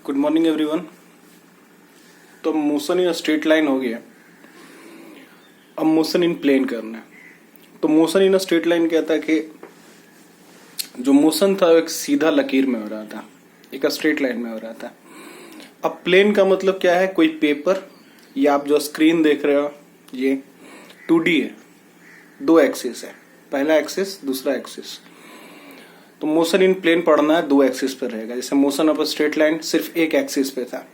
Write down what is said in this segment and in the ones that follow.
Good morning everyone. तो motion in straight line हो गया, अब मोशन इन प्लेन करना है। तो मोशन इन स्ट्रेट लाइन कहता है कि जो मोशन था एक सीधा लकीर में हो रहा था, एक स्ट्रेट लाइन में हो रहा था। अब प्लेन का मतलब क्या है, कोई पेपर या आप जो स्क्रीन देख रहे हो ये 2D है, दो एक्सिस है, पहला एक्सिस दूसरा एक्सिस। तो मोशन इन प्लेन पढ़ना है, दो एक्सिस पर रहेगा। जैसे मोशन ऑफ स्ट्रेट लाइन सिर्फ एक एक्सिस पे था,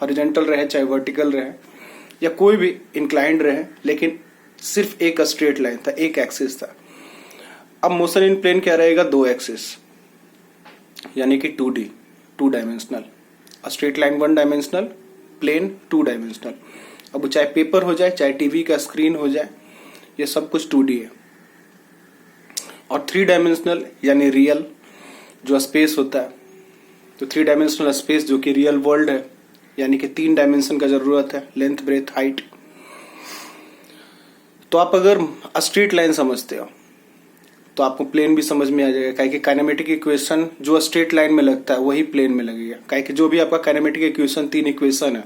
हॉरिजॉन्टल रहे चाहे वर्टिकल रहे या कोई भी इंक्लाइंड रहे, लेकिन सिर्फ एक स्ट्रेट लाइन था, एक एक्सिस था। अब मोशन इन प्लेन क्या रहेगा, दो एक्सिस, यानी कि 2D, two dimensional. Straight line 1 dimensional, plane 2 dimensional. अब वो चाहे पेपर हो जाए चाहे टीवी का स्क्रीन हो जाए, ये सब कुछ 2D है। और 3 डायमेंशनल यानी रियल जो स्पेस होता है, तो 3 डायमेंशनल स्पेस जो कि रियल वर्ल्ड है, यानी कि 3 डायमेंशन का जरूरत है, लेंथ ब्रेथ हाइट। तो आप अगर स्ट्रेट लाइन समझते हो तो आपको प्लेन भी समझ में आ जाएगा, काहे कि काइनेमेटिक इक्वेशन जो स्ट्रेट लाइन में लगता है वही प्लेन में लगेगा। काहे कि जो भी आपका काइनेमेटिक इक्वेशन 3 इक्वेशन है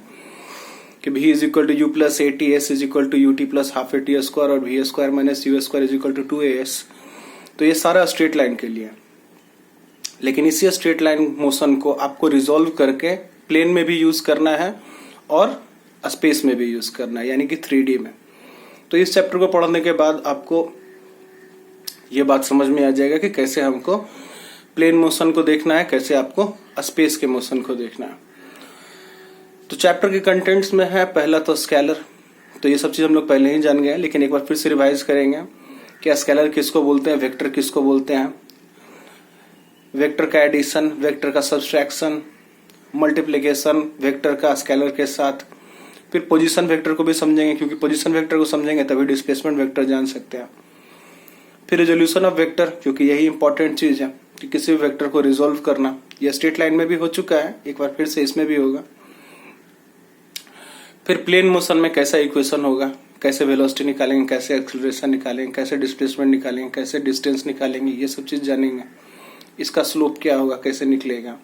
कि v is equal to u plus a t, s is equal to u t plus half a t square और v square minus u square is equal to 2as, तो ये सारा straight line के लिए। लेकिन इसी स्ट्रेट लाइन मोशन को आपको रिजोल्व करके प्लेन में भी यूज करना है और स्पेस में भी यूज करना है, यानी कि 3D में। तो इस चैप्टर को पढ़ने के बाद आपको ये बात समझ में आ जाएगा कि कैसे हमको प्लेन मोशन को देखना है, कैसे आपको स्पेस के मोशन को देखना है। तो चैप्टर के कंटेंट्स में है पहला तो स्केलर। तो ये सब चीज हम लोग पहले ही जान गए, लेकिन एक बार फिर से रिवाइज करेंगे कि स्केलर किसको बोलते हैं, वेक्टर किसको बोलते हैं, वेक्टर का एडिशन, वेक्टर का सब्सट्रैक्शन, मल्टीप्लिकेशन वेक्टर का स्केलर के साथ। फिर पोजीशन वेक्टर को भी समझेंगे, क्योंकि पोजीशन वेक्टर को समझेंगे तभी डिस्प्लेसमेंट वेक्टर जान सकते हैं। फिर रिजोल्यूशन ऑफ वेक्टर, क्योंकि यही इंपॉर्टेंट चीज है कि किसी भी वेक्टर को रिजोल्व करना। यह स्ट्रेट लाइन में भी हो चुका है, एक बार फिर से इसमें भी होगा। फिर प्लेन मोशन में कैसा इक्वेशन होगा, कैसे वेलोसिटी निकालेंगे, कैसे एक्सीलरेशन निकालेंगे, कैसे डिस्प्लेसमेंट निकालेंगे, कैसे डिस्टेंस निकालेंगे, ये सब चीज जानेंगे। इसका स्लोप क्या होगा, कैसे निकलेगा।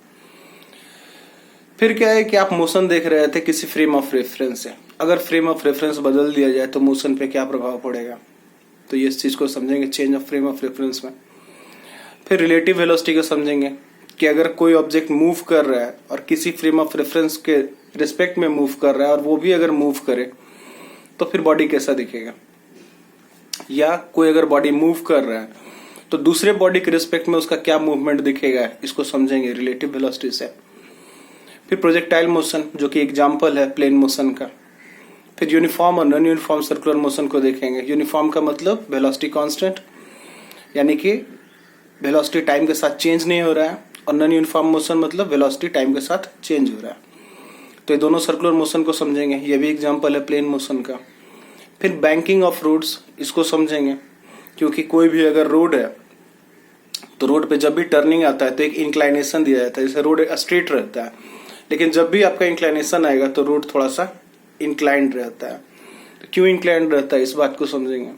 फिर क्या है कि आप मोशन देख रहे थे किसी फ्रेम ऑफ रेफरेंस से, अगर फ्रेम ऑफ रेफरेंस बदल दिया जाए तो मोशन पे क्या प्रभाव पड़ेगा, तो ये इस चीज को समझेंगे, change of frame of reference में। फिर रिलेटिव वेलोसिटी को समझेंगे कि अगर कोई ऑब्जेक्ट मूव कर रहा है और किसी फ्रेम ऑफ रेफरेंस के रिस्पेक्ट में मूव कर रहा है और वो भी अगर मूव करे तो फिर बॉडी कैसा दिखेगा। या कोई अगर बॉडी मूव कर रहा है तो दूसरे बॉडी के रिस्पेक्ट में उसका क्या मूवमेंट दिखेगा, इसको समझेंगे रिलेटिव वेलोसिटी से। फिर प्रोजेक्टाइल मोशन जो कि एग्जांपल है प्लेन मोशन का। फिर यूनिफॉर्म और नॉन यूनिफॉर्म सर्कुलर मोशन को देखेंगे। यूनिफॉर्म का मतलब वेलोसिटी कांस्टेंट, यानी कि वेलोसिटी टाइम के साथ चेंज नहीं हो रहा है, और नॉन यूनिफॉर्म मोशन मतलब वेलोसिटी टाइम के साथ चेंज हो रहा है। तो ये दोनों सर्कुलर मोशन को समझेंगे, ये भी एग्जांपल है प्लेन मोशन का। फिर बैंकिंग ऑफ रोड्स, इसको समझेंगे, क्योंकि कोई भी अगर रोड है तो रोड पे जब भी टर्निंग आता है तो एक इंक्लाइनेशन दिया जाता है। जैसे रोड स्ट्रेट रहता है, लेकिन जब भी आपका इंक्लाइनेशन आएगा तो रोड थोड़ा सा इंक्लाइंड रहता है। तो क्यों इंक्लाइंड रहता है, इस बात को समझेंगे।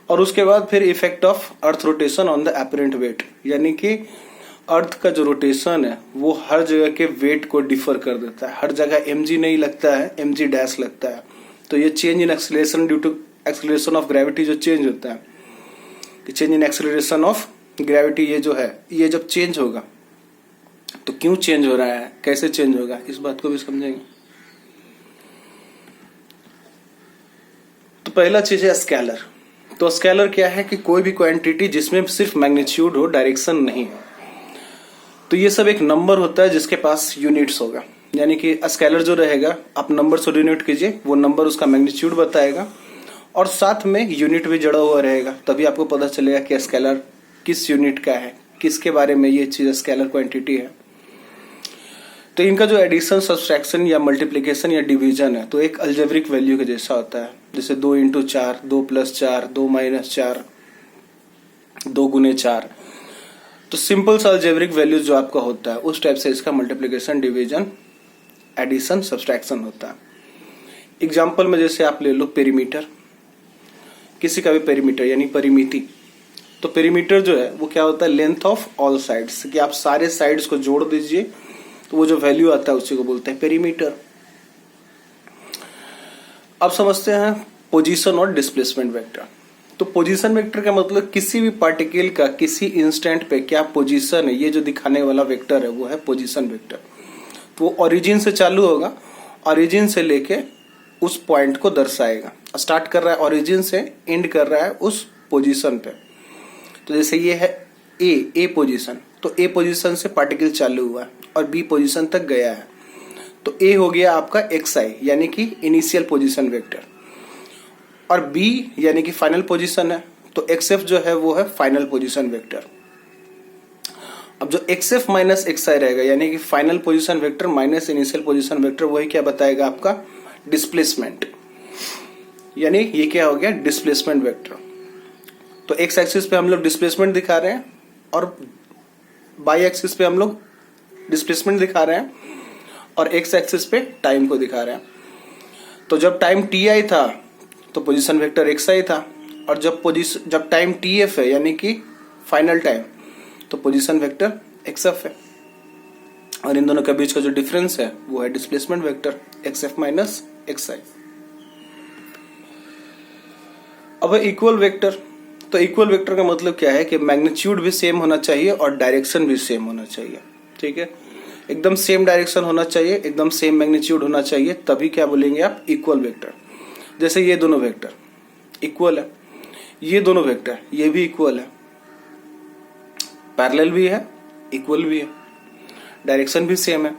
और उसके बाद फिर effect of earth rotation on the apparent wait, यानी कि अर्थ का जो रोटेशन है वो हर जगह के वेट को डिफर कर देता है। हर जगह mg नहीं लगता है, mg डैश लगता है। तो ये change in acceleration due to acceleration of gravity जो चेंज होता है, कि change in acceleration of gravity ये जो है, ये जब चेंज होगा तो क्यों चेंज हो रहा है, कैसे चेंज होगा, इस बात को भी समझेंगे। तो पहला चीज है स्केलर। तो स्केलर क्या है कि कोई भी क्वांटिटी जिसमें सिर्फ मैग्नीट्यूड हो, डायरेक्शन नहीं हो। तो ये सब एक नंबर होता है जिसके पास यूनिट्स होगा, यानी कि स्केलर जो रहेगा आप नंबर से डिनोट कीजिए, वो नंबर उसका मैग्नीट्यूड बताएगा और साथ में यूनिट भी जड़ा हुआ रहेगा, तभी आपको पता चलेगा कि स्केलर किस यूनिट का है, किसके बारे में ये चीज स्केलर क्वांटिटी है। तो इनका जो एडिशन, सब्सट्रैक्शन या मल्टीप्लिकेशन या डिवीजन है तो एक अलजेब्रिक वैल्यू के जैसा होता है। जैसे 2 × 4, 2 + 4, 2 - 4, 2 × 4। तो सिंपल सा अलजेब्रिक वैल्यू जो आपका होता है उस टाइप से इसका मल्टीप्लिकेशन, डिवीजन, एडिशन, सब्सट्रैक्शन होता है। एग्जाम्पल में जैसे आप ले लो पेरीमीटर, किसी का भी पेरीमीटर यानी परिमिति। तो पेरीमीटर जो है वो क्या होता है, लेंथ ऑफ ऑल साइड्स, कि आप सारे साइड्स को जोड़ दीजिए तो वो जो वैल्यू आता है उसी को बोलते हैं पेरीमीटर। अब समझते हैं पोजीशन और डिस्प्लेसमेंट वेक्टर। तो पोजीशन वेक्टर का मतलब किसी भी पार्टिकल का किसी इंस्टेंट पे क्या पोजीशन है, ये जो दिखाने वाला वेक्टर है वो है पोजीशन वेक्टर। तो वो ओरिजिन से चालू होगा, ओरिजिन से लेके उस पॉइंट को दर्शाएगा। स्टार्ट कर रहा है ओरिजिन से, एंड कर रहा है उस पोजीशन पे। तो जैसे ये है ए पोजीशन, तो ए पोजीशन से पार्टिकल चालू हुआ है और बी पोजीशन तक गया है। तो ए हो गया आपका xi यानी कि इनिशियल पोजीशन वेक्टर, और बी यानी कि फाइनल पोजीशन है, तो xf जो है वो है फाइनल पोजीशन वेक्टर। अब जो xf माइनस xi रहेगा यानी कि final position vector minus initial position vector, वही क्या बताएगा आपका डिस्प्लेसमेंट, यानी ये क्या हो गया डिस्प्लेसमेंट वेक्टर। तो एक्स एक्सिस पे हम लोग डिस्प्लेसमेंट दिखा रहे हैं और बाई एक्सिस पे हम लोग डिस्प्लेसमेंट दिखा रहे हैं और एक्स एक्सिस पे टाइम को दिखा रहे हैं। तो जब टाइम ti था तो पोजीशन वेक्टर xi था, और जब टाइम tf है यानी कि फाइनल टाइम, तो पोजीशन वेक्टर xf है, और इन दोनों के बीच का जो डिफरेंस है वो है displacement vector xf minus xi। अब इक्वल वेक्टर। तो इक्वल वेक्टर का मतलब क्या है कि मैग्नीट्यूड भी सेम होना चाहिए और डायरेक्शन भी सेम होना चाहिए। ठीक है, एकदम सेम डायरेक्शन होना चाहिए, एकदम सेम मैग्नीट्यूड होना चाहिए, तभी क्या बोलेंगे आप इक्वल वेक्टर। जैसे ये दोनों वेक्टर इक्वल है, ये दोनों वेक्टर ये भी इक्वल है, पैरेलल भी है, इक्वल भी है, डायरेक्शन भी सेम है।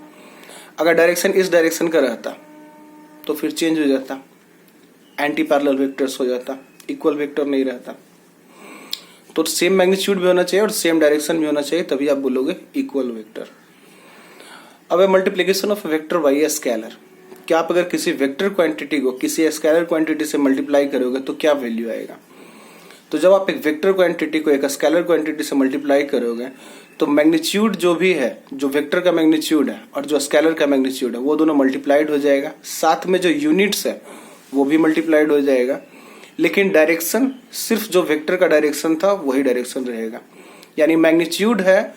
अगर डायरेक्शन इस डायरेक्शन का रहता तो फिर चेंज हो जाता, एंटी पैरेलल वेक्टर्स हो जाता, इक्वल वेक्टर नहीं रहता। तो सेम मैग्नीट्यूड भी होना चाहिए और सेम डायरेक्शन भी होना चाहिए, तभी आप बोलोगे इक्वल वेक्टर। अब है multiplication of vector by a scalar. क्या आप अगर किसी वेक्टर क्वांटिटी को किसी स्केलर क्वांटिटी से मल्टीप्लाई करोगे तो क्या वैल्यू आएगा। तो जब आप एक वेक्टर क्वांटिटी को एक स्केलर क्वांटिटी से मल्टीप्लाई करोगे तो मैग्नीट्यूड जो भी है, जो वेक्टर का मैग्नीट्यूड है और जो स्केलर का मैग्नीट्यूड है, वो दोनों मल्टीप्लाइड हो जाएगा। साथ में जो यूनिट्स है वो भी मल्टीप्लाइड हो जाएगा, लेकिन डायरेक्शन सिर्फ जो वेक्टर का डायरेक्शन था वही डायरेक्शन रहेगा। यानी मैग्नीट्यूड है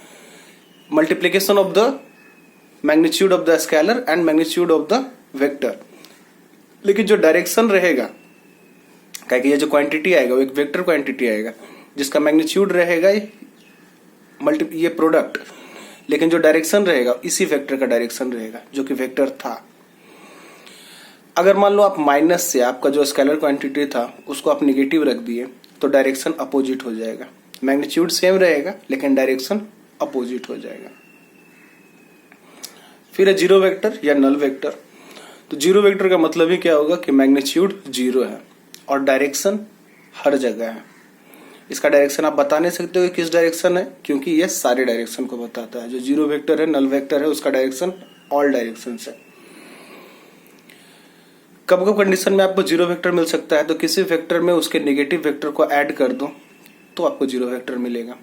multiplication of the magnitude of the scalar and magnitude of the vector, लेकिन जो डायरेक्शन रहेगा, क्योंकि ये जो क्वांटिटी आएगा वो एक वेक्टर क्वांटिटी आएगा जिसका मैग्नीट्यूड रहेगा ये प्रोडक्ट, लेकिन जो डायरेक्शन रहेगा इसी वेक्टर का डायरेक्शन रहेगा जो कि वेक्टर था। अगर मान लो आप माइनस से आपका जो स्केलर क्वांटिटी था उसको आप निगेटिव रख दिए तो डायरेक्शन अपोजिट हो जाएगा, मैग्नीट्यूड सेम रहेगा लेकिन डायरेक्शन अपोजिट हो जाएगा। फिर है जीरो वेक्टर या नल वेक्टर। तो जीरो वेक्टर का मतलब ही क्या होगा कि मैग्नीट्यूड जीरो है और डायरेक्शन हर जगह है। इसका डायरेक्शन आप बता नहीं सकते हो कि किस डायरेक्शन है, क्योंकि ये सारे डायरेक्शन को बताता है। जो जीरो वेक्टर है, नल वेक्टर है, उसका डायरेक्शन ऑल डायरेक्शन है। कब कब कंडीशन में आपको जीरो वेक्टर मिल सकता है, तो किसी वेक्टर में उसके नेगेटिव वेक्टर को ऐड कर दो तो आपको जीरो वेक्टर मिलेगा।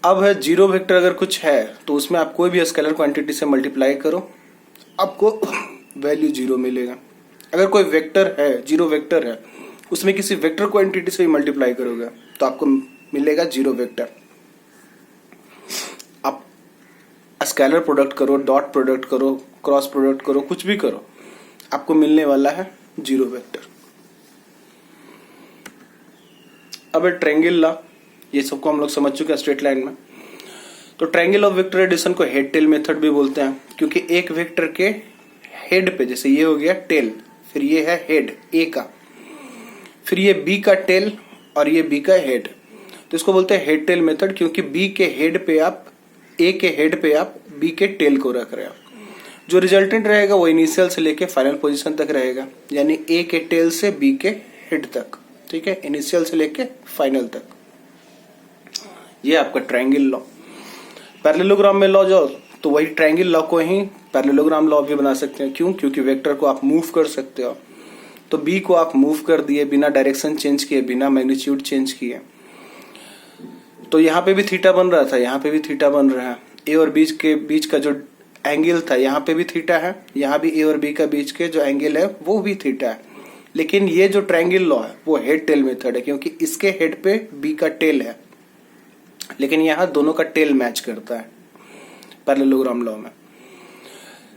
अब है जीरो वेक्टर अगर कुछ है तो उसमें आप कोई भी स्केलर क्वांटिटी से मल्टीप्लाई करो, आपको वैल्यू जीरो मिलेगा। अगर कोई वेक्टर है, जीरो वेक्टर है, उसमें किसी वेक्टर क्वांटिटी से भी मल्टीप्लाई करोगे तो आपको मिलेगा जीरो वेक्टर। आप स्केलर प्रोडक्ट करो, डॉट प्रोडक्ट करो, क्रॉस प्रोडक्ट करो, कुछ भी करो, आपको मिलने वाला है जीरो वेक्टर। अब है ट्रायंगल लॉ। ये सबको हम लोग समझ चुके हैं स्ट्रेट लाइन में। तो ट्रायंगल ऑफ वेक्टर एडिशन को हेड टेल मेथड भी बोलते हैं, क्योंकि एक वेक्टर के हेड पे, जैसे ये हो गया टेल, फिर ये है हेड ए का, फिर ये बी का टेल और ये बी का हेड, तो इसको बोलते हैं हेड टेल मेथड, क्योंकि बी के हेड पे आप, ए के हेड पे आप बी के टेल को रख रहे हो। जो रिजल्टेंट रहेगा वो इनिशियल से लेके फाइनल पोजीशन तक रहेगा, यानी ए के टेल से बी के हेड तक। ठीक है, इनिशियल से लेके फाइनल तक। ये आपका ट्रायंगल लॉ। पैरेललोग्राम में लॉ जाओ तो वही ट्रायंगल लॉ को ही पैरेललोग्राम लॉ भी बना सकते हैं। क्यों? क्योंकि वेक्टर को आप मूव कर सकते हो। तो बी को आप मूव कर दिए बिना डायरेक्शन चेंज किए, बिना मैग्नीट्यूड चेंज किए। तो यहाँ पे भी थीटा बन रहा था, यहाँ पे भी थीटा बन रहा है। ए और बी के बीच का जो एंगल था, यहाँ पे भी थीटा है, यहाँ भी ए और बी का बीच के जो एंगल है वो भी थीटा है। लेकिन ये जो ट्रायंगल लॉ है वो हेड टेल मेथड है, क्योंकि इसके हेड पे बी का टेल है, लेकिन यहाँ दोनों का टेल मैच करता है पैरेललोग्राम लॉ में।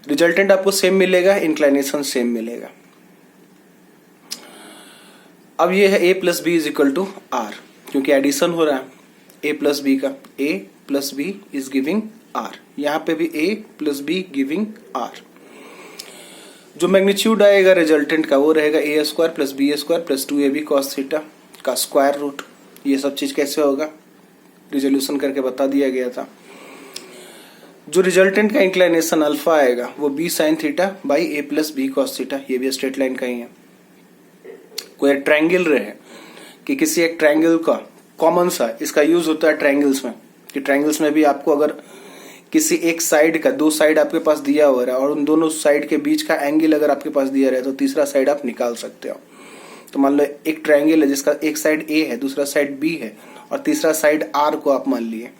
रिजल्टेंट आपको सेम मिलेगा, इंक्लाइनेशन सेम मिलेगा। अब ये है a plus b is equal to r, क्योंकि एडिशन हो रहा है a प्लस बी का, a plus b is giving r, यहां पे भी a plus b giving r। जो मैग्नीट्यूड आएगा रिजल्टेंट का वो रहेगा a square plus B square plus 2ab cos theta का स्क्वायर रूट। ये सब चीज कैसे होगा, रिजोल्यूशन करके बता दिया गया था। जो रिजल्टेंट का इंक्लाइनेशन अल्फा आएगा वो b sine theta by a plus b cos theta, ये भी स्ट्रेट लाइन का ही है। कोई ट्रायंगल रहे कि किसी एक ट्रायंगल का कॉमन सा, इसका यूज होता है ट्रायंगल्स में, कि ट्रायंगल्स में भी आपको अगर किसी एक साइड का, दो साइड आपके पास दिया हुआ है और उन दोनों साइड के बीच का एंगल अगर आपके पास दिया रहे तो तीसरा साइड आप निकाल सकते हो। तो मान लो एक ट्रायंगल है जिसका एक साइड a है, दूसरा साइड b है और तीसरा साइड r को आप मान लिए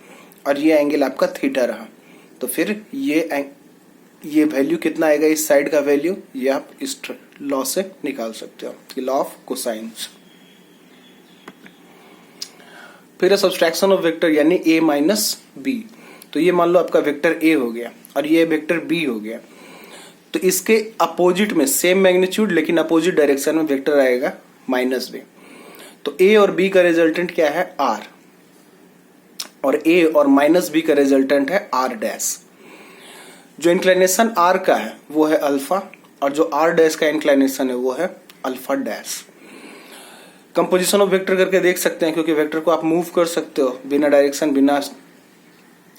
और ये एंगल आपका थीटा रहा, तो फिर ये वैल्यू कितना आएगा, इस साइड का वैल्यू, ये आप इस लॉ से निकाल सकते हो, लॉ ऑफ कोसाइन्स। फिर सब्सट्रैक्शन ऑफ वेक्टर यानी a माइनस बी। तो ये मान लो आपका वेक्टर a हो गया और ये वेक्टर b हो गया, तो इसके अपोजिट में सेम मैग्नीट्यूड लेकिन अपोजिट डायरेक्शन में वेक्टर आएगा माइनस b। तो a और b का रिजल्टेंट क्या है, r, और a और माइनस b का रिजल्टेंट है r डैश। जो इंक्लाइनेशन r का है वो है अल्फा और जो r डैश का इंक्लाइनेशन है वो है alpha dash. Composition of vector करके देख सकते हैं, क्योंकि वेक्टर को आप मूव कर सकते हो बिना डायरेक्शन, बिना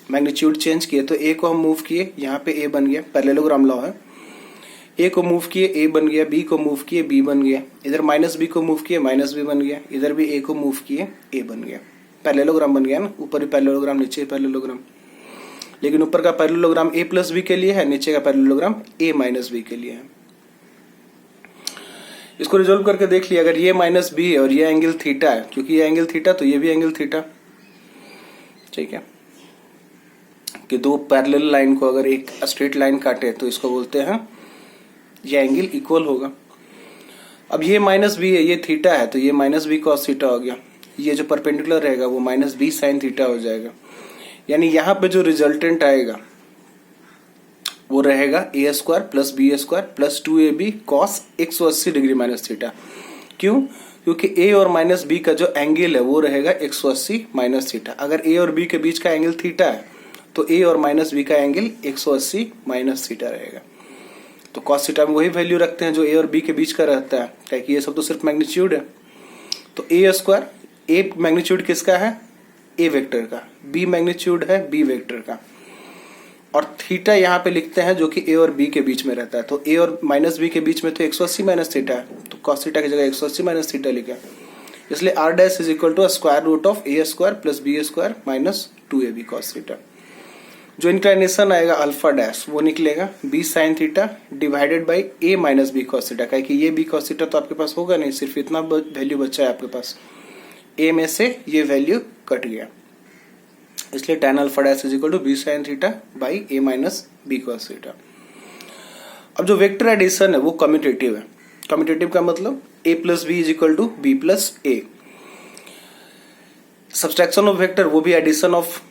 मैग्नीट्यूड चेंज किए। तो a को हम मूव किए, यहाँ पे a बन गया, पैरेललोग्राम लॉ है। a को मूव किए a बन गया, b को मूव किए b बन गया, इधर माइनस b को मूव किए माइनस b बन गया, इधर भी a को मूव किए a बन गया। पैरेललोग्राम बन गया ना, ऊपर भी पैरेललोग्राम नीचे पैरेललोग्राम, लेकिन ऊपर का पैरेललोग्राम a प्लस बी के लिए है, नीचे का पैरेललोग्राम a माइनस बी के लिए है। इसको रिजोल्व करके देख लिया, अगर ये माइनस बी है और ये एंगल थीटा है, क्योंकि ये एंगल थीटा तो ये भी एंगल थीटा, ठीक है, कि दो पैरेलल लाइन को अगर एक स्ट्रेट लाइन काटे तो इसको बोलते हैं ये एंगल इक्वल होगा। अब ये माइनस बी है, ये थीटा है, तो ये माइनस बी कॉस थीटा हो गया। ये जो परपेंडिकुलर रहेगा वो माइनस बी साइन थीटा हो जाएगा। यानी यहाँ पे जो रिजल्टेंट आएगा वो रहेगा a square plus B square plus 2ab cos 180 degree minus theta. क्यों? क्योंकि a और माइनस बी का जो एंगल है वो रहेगा 180 माइनस थीटा। अगर a और b के बीच का एंगल थीटा है तो a और माइनस बी का एंगल 180 माइनस थीटा रहेगा। तो cos थीटा में वही वैल्यू रखते हैं जो a और b के बीच का रहता है, क्योंकि ये सब तो सिर्फ मैग्नीट्यूड है। तो a स्क्वायर, a मैग्नीट्यूड किसका है, a वेक्टर का, b मैग्नीट्यूड है b वेक्टर का, और थीटा यहाँ पे लिखते हैं जो कि a और b के बीच में रहता है। तो a और माइनस बी के बीच में तो 180 माइनस थीटा है, तो cos थीटा की जगह 180 माइनस थीटा लिखा, इसलिए r dash is equal to square root of a square plus b square minus 2ab cos theta. जो इंक्लाइनेशन आएगा अल्फा डैश वो निकलेगा b sine theta divided by a minus b cos theta, क्योंकि ये b cos theta तो आपके पास होगा नहीं, सिर्फ इतना वैल्यू बचा है आपके पास, a में से ये वैल्यू कट गया, इसलिए tan alpha dash is equal to b sine theta by a minus b cos theta. अब जो वेक्टर एडिशन है वो कम्यूटेटिव है। कम्यूटेटिव का मतलब a plus b is equal to b plus a. Subtraction of vector वो भी addition of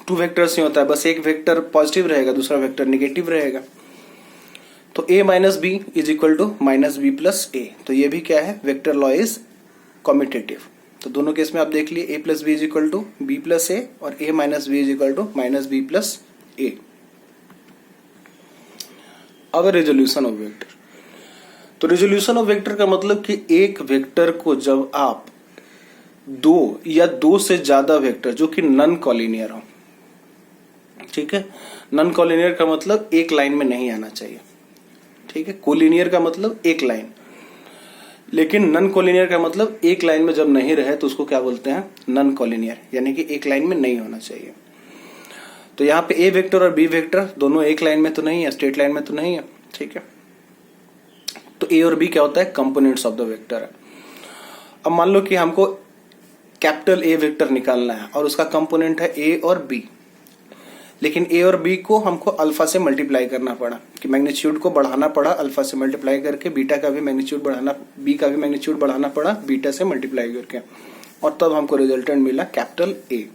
two vectors ही होता है, बस एक वेक्टर पॉजिटिव रहेगा दूसरा वेक्टर नेगेटिव रहेगा। तो a minus b is equal to minus b plus a, तो ये भी क्या है, वेक्टर लॉ इज कम्यूटेटिव। तो दोनों केस में आप देख लिए a plus b is equal to b plus a और a minus b is equal to minus b plus a. अब रेजोल्यूशन ऑफ वेक्टर, तो रेजोल्यूशन ऑफ वेक्टर का मतलब कि एक वेक्टर को जब आप दो या दो से ज्यादा वेक्टर जो कि नॉन कॉलिनियर हो, ठीक है, नॉन कॉलिनियर का मतलब एक लाइन में नहीं आना चाहिए, ठीक है, कोलिनियर का मतलब एक लाइन, लेकिन नॉन कॉलिनियर का मतलब एक लाइन में जब नहीं रहे तो उसको क्या बोलते हैं, नॉन कॉलिनियर, यानी कि एक लाइन में नहीं होना चाहिए। तो यहाँ पे ए वेक्टर और बी वेक्टर दोनों एक लाइन में तो नहीं है, स्ट्रेट लाइन में तो नहीं है, ठीक है। तो ए और बी क्या होता है, कंपोनेंट्स ऑफ द वेक्टर है। अब मान लो कि हमको कैपिटल ए वेक्टर निकालना है और उसका कंपोनेंट है ए और बी, लेकिन ए और बी को हमको अल्फा से मल्टीप्लाई करना पड़ा, कि मैग्नीट्यूड को बढ़ाना पड़ा अल्फा से मल्टीप्लाई करके, बीटा का भी मैग्नीट्यूड बढ़ाना, बी का भी मैग्नीट्यूड बढ़ाना पड़ा बीटा से मल्टीप्लाई करके, और तब हमको रिजल्टेंट मिला कैपिटल ए।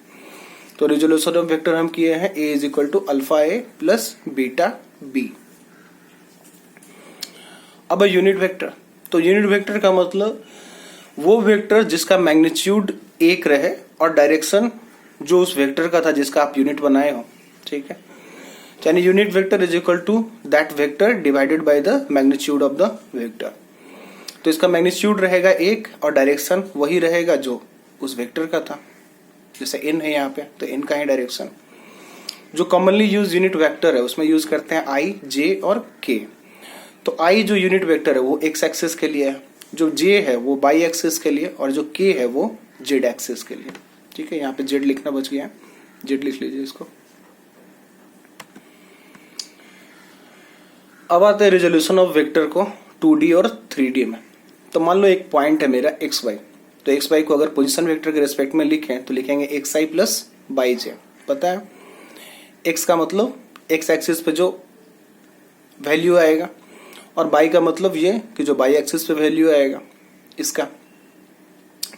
तो रिजोल्यूशन ऑफ वेक्टर हम किए हैं a is equal to alpha a plus beta b. अब यूनिट वेक्टर, तो यूनिट वेक्टर का मतलब वो वेक्टर जिसका मैग्नीट्यूड एक रहे और डायरेक्शन जो उस वेक्टर का था जिसका आप यूनिट बनाए हो, ठीक है। यानी unit vector is equal to that vector divided by the magnitude of the vector. तो इसका मैग्नीट्यूड रहेगा एक और डायरेक्शन वही रहेगा जो उस वेक्टर का था। जैसे n है यहाँ पे, तो n का है डायरेक्शन। जो कॉमनली यूज यूनिट वेक्टर है उसमें यूज करते हैं i, j और k। तो i जो यूनिट वेक्टर है वो x एक्सिस के लिए है, जो j है वो y एक्सिस के लिए, और जो k है वो z एक्सिस के लिए, ठीक है। यहाँ पे z लिखना बच गया है, z लिख लीजिए इसको। अब आते हैं रिजोल्यूशन ऑफ वेक्टर को 2D और 3D में। तो मान लो एक पॉइंट है मेरा xy, तो xy को अगर पोजीशन वेक्टर के रेस्पेक्ट में लिखें तो लिखेंगे xi प्लस yj। पता है x का मतलब x एक्सिस पे जो वैल्यू आएगा, और y का मतलब ये कि जो y एक्सिस पे वैल्यू आएगा इसका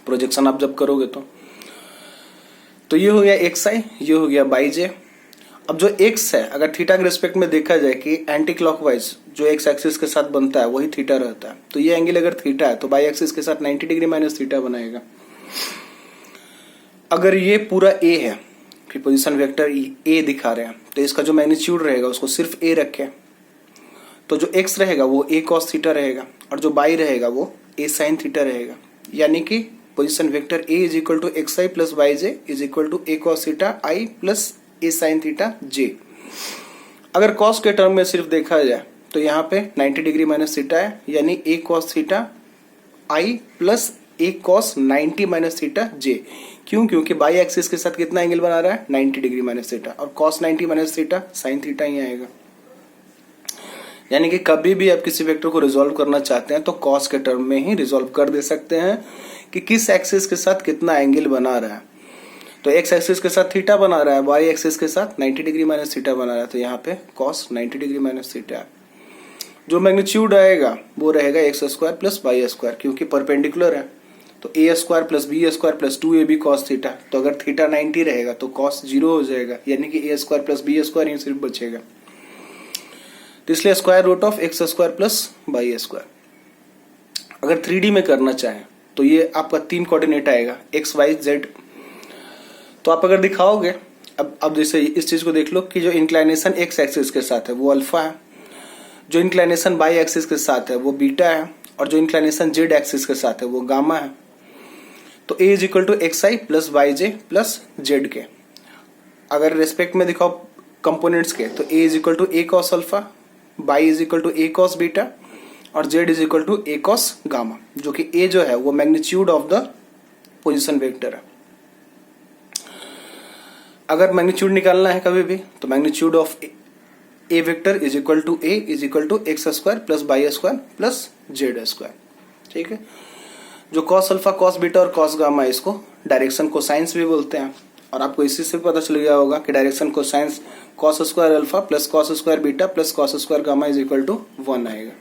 प्रोजेक्शन आप जब करोगे तो ये हो गया xi, ये हो गया yj। अब जो x है अगर थीटा के रेस्पेक्ट में देखा जाए कि एंटी क्लॉकवाइज जो x एक्सिस के साथ बनता है वही थीटा रहता है, तो ये एंगल अगर थीटा है तो y एक्सिस के साथ 90 डिग्री माइनस थीटा बनाएगा। अगर ये पूरा a है कि पोजीशन वेक्टर a दिखा रहे हैं, तो इसका जो मैग्नीट्यूड रहेगा उसको सिर्फ a रखें, तो जो x रहेगा वो a cos थीटा रहेगा और जो y रहेगा वो a sin थीटा रहेगा। यानी कि position vector a is equal to xi plus yj is equal to a cos theta i plus a sin theta j। अगर cos के टर्म में सिर्फ देखा जाए तो यहाँ पे 90 डिग्री माइनस थीटा है, यानी a cos theta i plus a cos 90 minus theta j। क्यों? क्योंकि y एक्सिस के साथ कितना एंगल बना रहा है 90 डिग्री माइनस थीटा, और cos 90 minus theta sin theta ही आएगा। यानी कि कभी भी आप किसी वेक्टर को रिजोल्व करना चाहते हैं तो cos के टर्म में ही रिजोल्व कर दे सकते हैं कि किस एक्सिस के साथ कितना एंगल बना रहा है। तो x एक्सिस के साथ थीटा बना रहा है, y एक्सिस के साथ 90 डिग्री माइनस थीटा बना रहा है, तो यहाँ पे cos 90 डिग्री माइनस थीटा है। जो मैग्नीट्यूड आएगा वो रहेगा x square plus y square, क्योंकि परपेंडिकुलर है तो a square plus B square plus 2ab cos theta. तो अगर थीटा 90 रहेगा तो cos 0 हो जाएगा, यानी कि a square plus B square ही सिर्फ बचेगा। तो इसलिए square root of x square plus y square. अगर 3D में करना चाहें तो ये आपका 3 कोऑर्डिनेट आएगा x y z। तो आप अगर दिखाओगे, अब जैसे इस चीज को देख लो कि जो इंक्लाइनेशन x एक्सिस के साथ है वो अल्फा है, जो इंक्लाइनेशन y एक्सिस के साथ है वो बीटा है, और जो इंक्लाइनेशन z एक्सिस के साथ है वो गामा है। तो a is equal to x i plus y j plus z k. अगर रेस्पेक्ट में दिखाओ कंपोनेंट्स के, तो a is equal to a cos alpha, y is equal to a cos beta, और z is equal to a cos gamma, जो कि a जो है वो magnitude of the position vector है। अगर मैग्नीट्यूड निकालना है कभी भी तो magnitude of a vector is equal to A is equal to x square plus y square plus z square, ठीक है। जो cos अल्फा cos बीटा और cos गामा इसको डायरेक्शन कोसाइंस भी बोलते हैं, और आपको इसी से पता चल गया होगा कि direction cosines cos square alpha plus cos square beta plus cos square gamma is equal to 1 आएगा।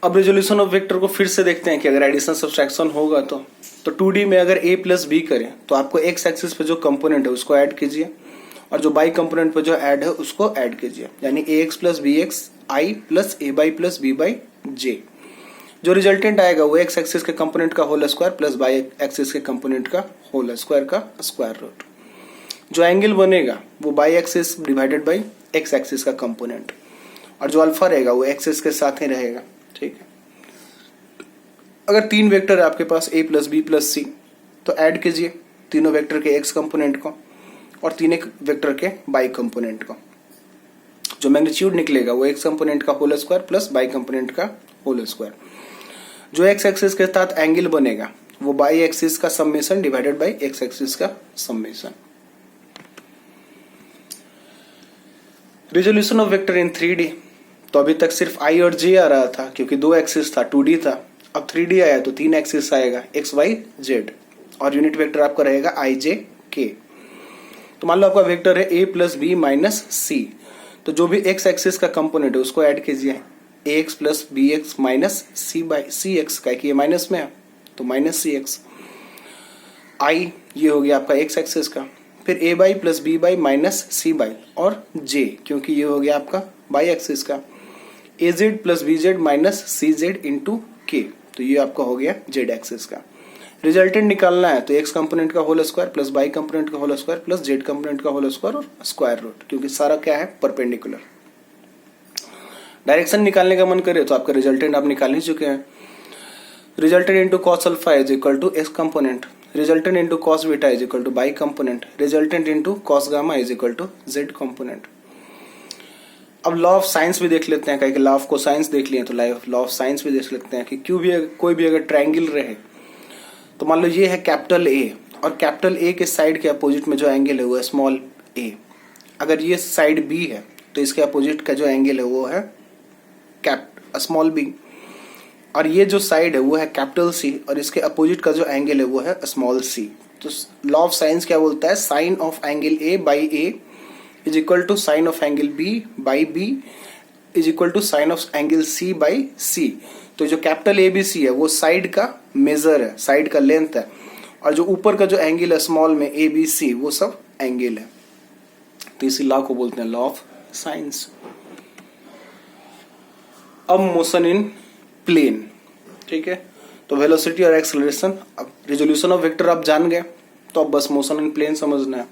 अब रिजोल्यूशन ऑफ वेक्टर को फिर से देखते हैं कि अगर एडिशन सब्सट्रैक्शन होगा तो 2D में अगर a प्लस बी करें तो आपको x एक्सिस पे जो कंपोनेंट है उसको ऐड कीजिए, और जो y कंपोनेंट पे जो ऐड है उसको ऐड कीजिए, यानी ax plus b x i plus a by plus b by j. जो रिजल्टेंट आएगा वो x एक्सिस के कंपोनेंट का whole square plus y axis के कंपोनेंट का होल स्क्वायर का स्क्वायर रूट। जो एंगल बनेगा वो y axis divided by x axis का कंपोनेंट, और जो अल्फा रहेगा वो एक्सिस के साथ ही रहेगा, ठीक है। अगर 3 वेक्टर है आपके पास a प्लस बी प्लस सी, तो ऐड कीजिए तीनों वेक्टर के x कंपोनेंट को और तीनों वेक्टर के y कंपोनेंट को। जो मैग्नीट्यूड निकलेगा वो x कंपोनेंट का whole square plus y component का होल स्क्वायर। जो x एक्सिस के साथ एंगल बनेगा वो y एक्सिस का summation divided by x axis का summation. Resolution of vector in 3D, तो अभी तक सिर्फ i और j आ रहा था क्योंकि 2 एक्सिस था, 2D था। अब 3D आया तो 3 एक्सिस आएगा x y z, और यूनिट वेक्टर आपका रहेगा i j k। तो मान लो आपका वेक्टर है a प्लस बी माइनस सी, तो जो भी x एक्सिस का कंपोनेंट है उसको ऐड कीजिए, ax plus b x minus c by c x, का ये माइनस में है तो माइनस सी एक्स। i ये हो गया आपका x एक्सिस का, फिर a by plus b by minus c by, और j क्योंकि ये हो गया आपका बाई एक्सिस का, a z plus b z minus c z into k, तो ये आपका हो गया जेड एक्सिस का। रिजल्टेंट निकालना है तो एक्स कंपोनेंट का whole square plus y component का whole square plus z component का होल स्क्वायर और स्क्वायर रूट, क्योंकि सारा क्या है परपेंडिकुलर। डायरेक्शन निकालने का मन करे तो आपका रिजल्टेंट आप निकाल ही चुके हैं। Resultant into cos alpha is equal to x component, resultant into cos beta is equal to y component, resultant into cos gamma is equal to z component. अब लॉ ऑफ साइंस भी देख लेते हैं, कहीं लॉ ऑफ कोसाइंस देख लिए तो law of sines भी देख लेते हैं कि क्यों भी कोई भी अगर ट्रायंगल रहे तो मान लो ये है कैपिटल ए और कैपिटल ए के साइड के अपोजिट में जो एंगल है वो है स्मॉल ए। अगर ये साइड बी है तो इसके अपोजिट का जो एंगल है वो है स्मॉल बी, और ये जो साइड है वो है कैपिटल सी और इसके अपोजिट का जो एंगल है वो है स्मॉल सी। तो लॉ ऑफ साइंस क्या बोलता है, sine of angle a by a is equal to sine of angle b by b is equal to sine of angle c by c. तो जो कैपिटल ए बी सी है वो side का major है, side का length है, और जो ऊपर का जो एंगल है स्मॉल में ए बी सी वो सब एंगल है। तो इसी लॉ को बोलते हैं लॉ ऑफ साइंस। अब मोशन इन प्लेन, ठीक है, तो वेलोसिटी और एक्सेलरेशन। अब रिजोल्यूशन ऑफ वेक्टर आप जान गए तो अब बस मोशन इन प्लेन समझना है।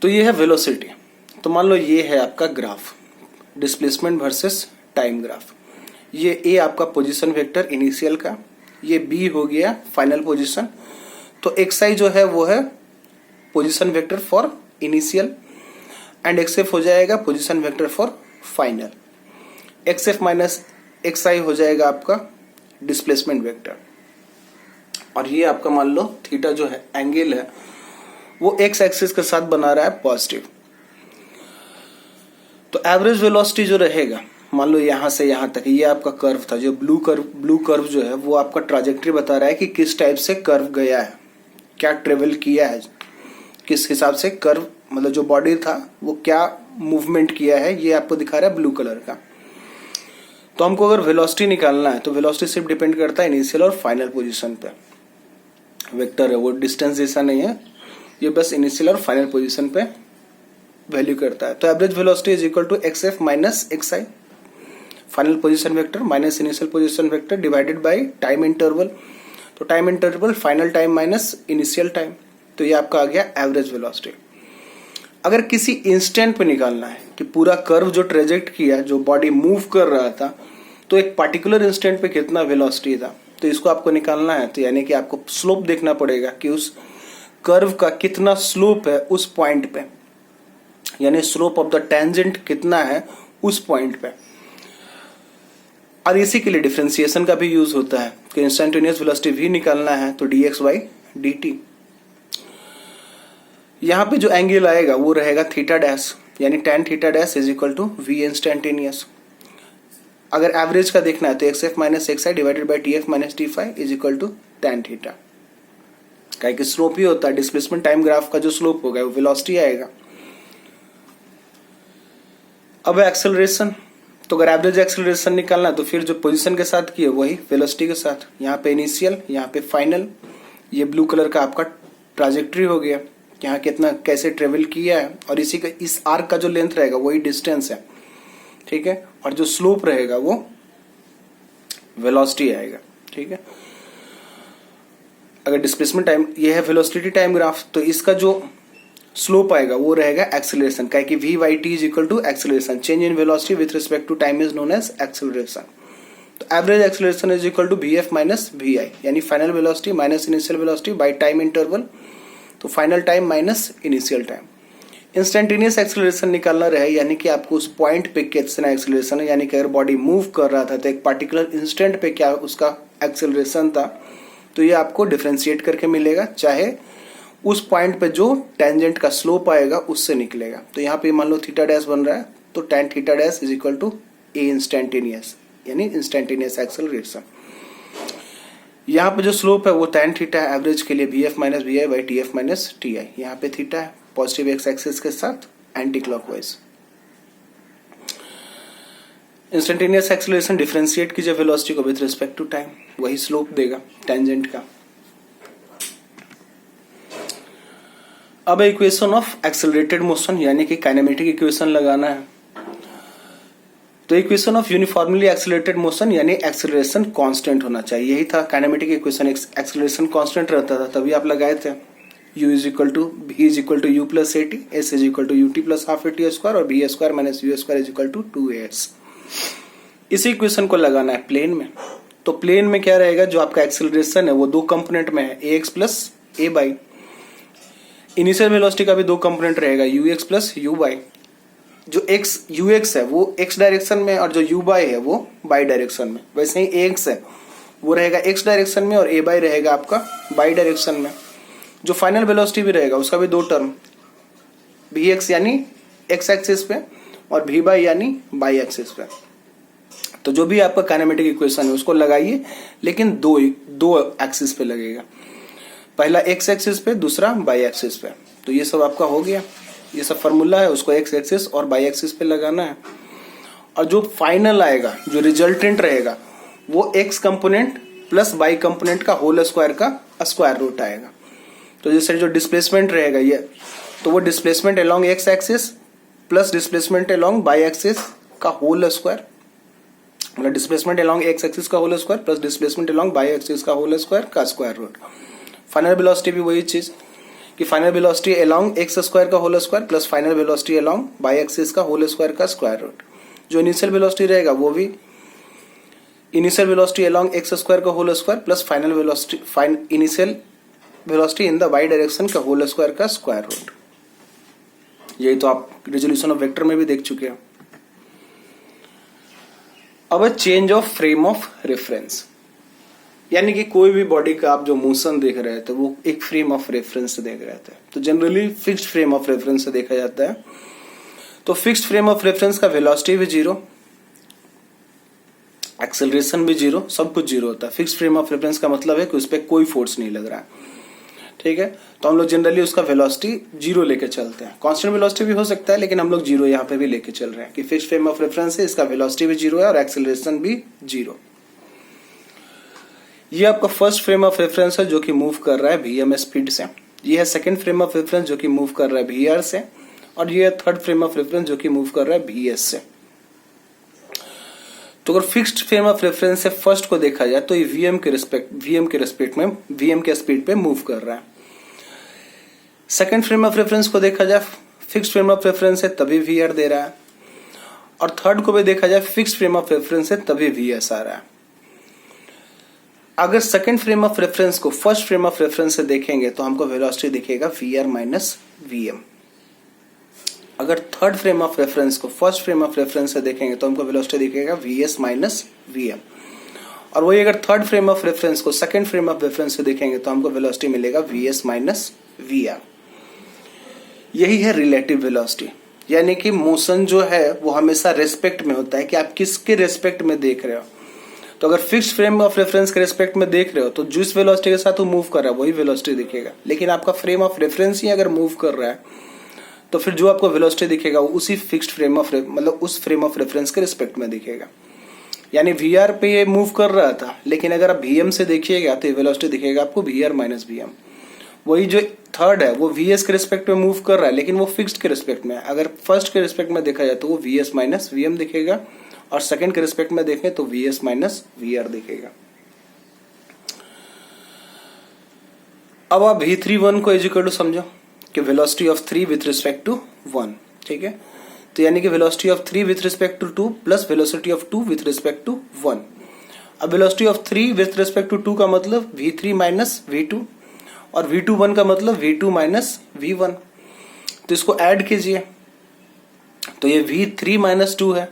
तो ये है वेलोसिटी, तो मान लो ये है आपका graph displacement versus time graph. ये ए आपका पोजीशन वेक्टर इनिशियल का, ये बी हो गया फाइनल पोजीशन, तो एक्स आई जो है वो है position vector for initial and x f हो जाएगा position vector for final. X f minus x i हो जाएगा आपका डिस्प्लेसमेंट वेक्टर, और ये आपका मान लो थीटा जो है एंगल है वो एक्स एक्सिस के साथ बना रहा है पॉजिटिव। तो एवरेज वेलोसिटी जो रहेगा मान लो यहां से यहां तक, ये आपका कर्व था, जो ब्लू कर्व जो है वो आपका ट्राजेक्टरी बता रहा है कि किस टाइप से कर्व गया है, क्या ट्रेवल किया है, किस हिसाब से कर्व मतलब जो बॉडी था वो क्या मूवमेंट किया है, ये आपको दिखा रहा है ब्लू कलर का। तो हमको अगर वेलोसिटी निकालना है तो वेलोसिटी सिर्फ डिपेंड करता है इनिशियल और फाइनल पोजीशन पे। वेक्टर है वो डिस्टेंस जैसा नहीं है, ये बस इनिशियल और फाइनल पोजीशन पे वैल्यू करता है। तो average velocity is equal to x f minus x i, final position vector minus initial position vector divided by time interval. तो time interval final time minus initial time, तो ये आपका आ गया एवरेज वेलोसिटी। अगर किसी इंस्टेंट पे निकालना है कि पूरा कर्व जो ट्रेजेक्ट किया, जो बॉडी मूव कर रहा था, तो एक पर्टिकुलर इंस्टेंट पे कितना वेलोसिटी था, तो इसको आपको निकालना है। तो यानी कि आपको स्लोप देखना पड़ेगा कि उस कर्व का कितना स्लोप है उस पॉइंट पे, यानी स्लोप ऑफ द टेंजेंट कितना है उस पॉइंट पे। और इसी के लिए डिफरेंशिएशन का भी यूज होता है कि इंस्टेंटेनियस वेलोसिटी भी निकालना है तो dx बाई dt। यहां पे जो एंगल आएगा वो रहेगा थीटा डैश, यानी tan theta dash is equal to v instantaneous. अगर एवरेज का देखना है तो x f minus x i divided by t f minus t five is equal to tan theta. क्या कि स्लोप ही होता है, डिस्प्लेसमेंट टाइम ग्राफ का जो स्लोप होगा वो वेलोसिटी आएगा। अब एक्सेलरेशन, तो अगर एवरेज एक्सेलरेशन निकालना तो फिर जो पोजीशन के साथ की है वही वेलोसिटी के साथ, यहाँ पे इनिशियल यहाँ पे फाइनल। ये ब्लू कलर का आपका ट्राजेक्टरी हो गया, यहाँ कितना कैसे ट्रेवल किया है, और इसी का इस आर्क का जो लेंथ रहेगा वही डिस्टेंस है, ठीक है, और जो स्लोप रहेगा वो वेलोसिटी आएगा, ठीक है। अगर डिस्प्लेसमेंट टाइम ये है वेलोसिटी टाइम ग्राफ, तो इसका जो स्लोप आएगा वो रहेगा एक्सेलरेशन, क्या कि v by t is equal to acceleration, change in velocity with respect to time is known as acceleration. तो average acceleration is equal to v f minus v i, यानी final velocity minus initial velocity by time interval, तो final time minus initial time. Instantaneous acceleration निकालना रहे, यानी कि आपको उस point पे कितना एक्सेलरेशन है, यानी कि अगर बॉडी मूव कर रहा था तो एक पर्टिकुलर इंस्टेंट पे क्या उसका एक्सेलरेशन था, तो ये आपको डिफरेंशिएट करके मिलेगा, चाहे उस पॉइंट पे जो टेंजेंट का स्लोप आएगा उससे निकलेगा। तो यहाँ पे मान लो थीटा डैश बन रहा है, तो tan theta dash is equal to a instantaneous, यानी इंस्टेंटेनियस एक्सेलरेशन। यहाँ पे जो स्लोप है वो tan थीटा है एवरेज के लिए, v f minus v i by t f minus t i. यहाँ पे थीटा है पॉजिटिव एक्स एक्सिस के साथ anti clockwise. Instantaneous acceleration differentiate कीजिए वेलोसिटी को विद रिस्पेक्ट टू टाइम, वही स्लोप देगा टेंजेंट का। अब इक्वेशन ऑफ एक्सेलरेटेड मोशन यानी कि काइनेमेटिक इक्वेशन लगाना है। तो equation of uniformly accelerated motion यानी एक्सेलरेशन कांस्टेंट होना चाहिए, यही था काइनेमेटिक इक्वेशन। एक्सेलरेशन कांस्टेंट रहता था तभी आप लगाए थे u is equal to v is equal to u plus a t, s is equal to u t plus half a t square और b square minus u square is equal to 2as। इसी equation को लगाना है plane में। तो plane में क्या रहेगा, जो आपका एक्सेलरेशन है वो दो कंपोनेंट में है, ax plus a by. Initial velocity का भी दो कंपोनेंट रहेगा, ux प्लस यू बाई। जो x ux है वो x डायरेक्शन में और जो u बाई है वो y डायरेक्शन में। वैसे ही ax है वो रहेगा x डायरेक्शन में और a बाई रहेगा आपका y डायरेक्शन में। जो फाइनल वेलोसिटी भी रहेगा उसका भी दो टर्म, vx यानी x एक्सिस पे और v बाई यानी y एक्सिस पे। तो जो भी आपका काइनेमेटिक इक्वेशन है उसको लगाइए, लेकिन दो एक्सिस पे लगेगा, पहला x एक्सिस पे, दूसरा y एक्सिस पे। तो ये सब आपका हो गया, ये सब फॉर्मूला है, उसको x एक्सिस और y एक्सिस पे लगाना है। और जो फाइनल आएगा, जो रिजल्टेंट रहेगा वो x component plus y component का होल स्क्वायर का स्क्वायर रूट आएगा। तो जैसे जो डिस्प्लेसमेंट रहेगा ये, तो वो displacement along x axis plus displacement along y axis का होल स्क्वायर, मतलब डिस्प्लेसमेंट अलोंग x एक्सिस का whole square plus displacement along y axis का होल स्क्वायर का स्क्वायर रूट। फाइनल वेलोसिटी भी वही चीज कि final velocity along x square का whole square plus final velocity along y axis का होल स्क्वायर का स्क्वायर रूट। जो इनिशियल वेलोसिटी रहेगा वो भी initial velocity along x square का whole square plus final velocity initial velocity in the y direction का whole square का square root. यही तो आप रिजोल्यूशन ऑफ वेक्टर में भी देख चुके हैं। अब change of frame of reference, यानी कि कोई भी बॉडी का आप जो मोशन देख रहे थे वो एक फ्रेम ऑफ रेफरेंस से देख रहे थे। तो generally fixed frame of reference से देखा जाता है। तो फिक्स्ड फ्रेम ऑफ रेफरेंस का वेलोसिटी भी जीरो, एक्सेलरेशन भी जीरो, सब कुछ जीरो होता है। फिक्स्ड फ्रेम ऑफ रेफरेंस का मतलब है कि उस पर कोई फोर्स नहीं लग रहा है, ठीक है। तो हम लोग जनरली उसका वेलोसिटी जीरो लेके चलते हैं। कांस्टेंट वेलोसिटी भी हो सकता है, लेकिन हम लोग जीरो यहाँ पे भी लेके चल रहे हैं कि फिक्स्ड फ्रेम ऑफ रेफरेंस है, इसका वेलोसिटी भी जीरो है और एक्सेलरेशन भी जीरो। ये आपका फर्स्ट फ्रेम ऑफ रेफरेंस है जो कि मूव कर रहा है vm स्पीड से। ये है सेकंड फ्रेम ऑफ रेफरेंस जो कि मूव कर रहा है vr से, और ये है थर्ड फ्रेम ऑफ रेफरेंस जो कि मूव कर रहा है vs से। तो अगर फिक्स्ड फ्रेम ऑफ रेफरेंस से फर्स्ट को देखा जाए तो ये vm के स्पीड पे मूव कर रहा है। सेकंड फ्रेम ऑफ रेफरेंस को देखा जाए, फिक्स्ड फ्रेम ऑफ रेफरेंस है तभी vr दे रहा है, और थर्ड को भी देखा जाए फिक्स्ड फ्रेम ऑफ रेफरेंस है तभी vs आ रहा है। अगर सेकंड फ्रेम ऑफ रेफरेंस को फर्स्ट फ्रेम ऑफ रेफरेंस से देखेंगे तो हमको वेलोसिटी दिखेगा vr माइनस vm। अगर थर्ड फ्रेम ऑफ रेफरेंस को फर्स्ट फ्रेम ऑफ रेफरेंस से देखेंगे तो हमको वेलोसिटी दिखेगा vs माइनस vm। और वही अगर थर्ड फ्रेम ऑफ रेफरेंस को सेकंड फ्रेम ऑफ रेफरेंस से देखेंगे तो हमको वेलोसिटी मिलेगा vs माइनस vr। यही है रिलेटिव वेलोसिटी, यानी कि मोशन जो है वो हमेशा रेस्पेक्ट में होता है कि आप किसके रेस्पेक्ट में देख रहे हो। तो अगर फिक्स्ड फ्रेम ऑफ रेफरेंस के रेस्पेक्ट में देख रहे हो तो जिस वेलोसिटी के साथ वो मूव कर रहा है वही वेलोसिटी दिखेगा। लेकिन आपका फ्रेम ऑफ रेफरेंस ही अगर मूव कर रहा है तो फिर जो आपको वेलोसिटी दिखेगा वो उसी फिक्स्ड फ्रेम ऑफ मतलब उस फ्रेम ऑफ रेफरेंस के रिस्पेक्ट में दिखेगा। यानी vr पे ये मूव कर रहा था, लेकिन अगर आप vm से देखिएगा तो ये वेलोसिटी दिखेगा आपको vr माइनस vm। वही जो थर्ड है वो vs के रिस्पेक्ट में मूव कर रहा है, लेकिन वो फिक्स्ड के रिस्पेक्ट में। अगर फर्स्ट के रिस्पेक्ट में देखा जाए तो वो vs माइनस vm दिखेगा, और सेकंड के रिस्पेक्ट में देखें तो vs माइनस vr दिखेगा। अब आप v31 को इज इक्वल टू समझो कि velocity of 3 with respect to 1, ठीक है। तो यानी कि velocity of 3 with respect to 2 plus velocity of 2 with respect to 1। अब velocity of 3 with respect to 2 का मतलब v3 माइनस v2, और v21 का मतलब v2 माइनस v1। तो इसको ऐड कीजिए तो ये v3 माइनस 2 है,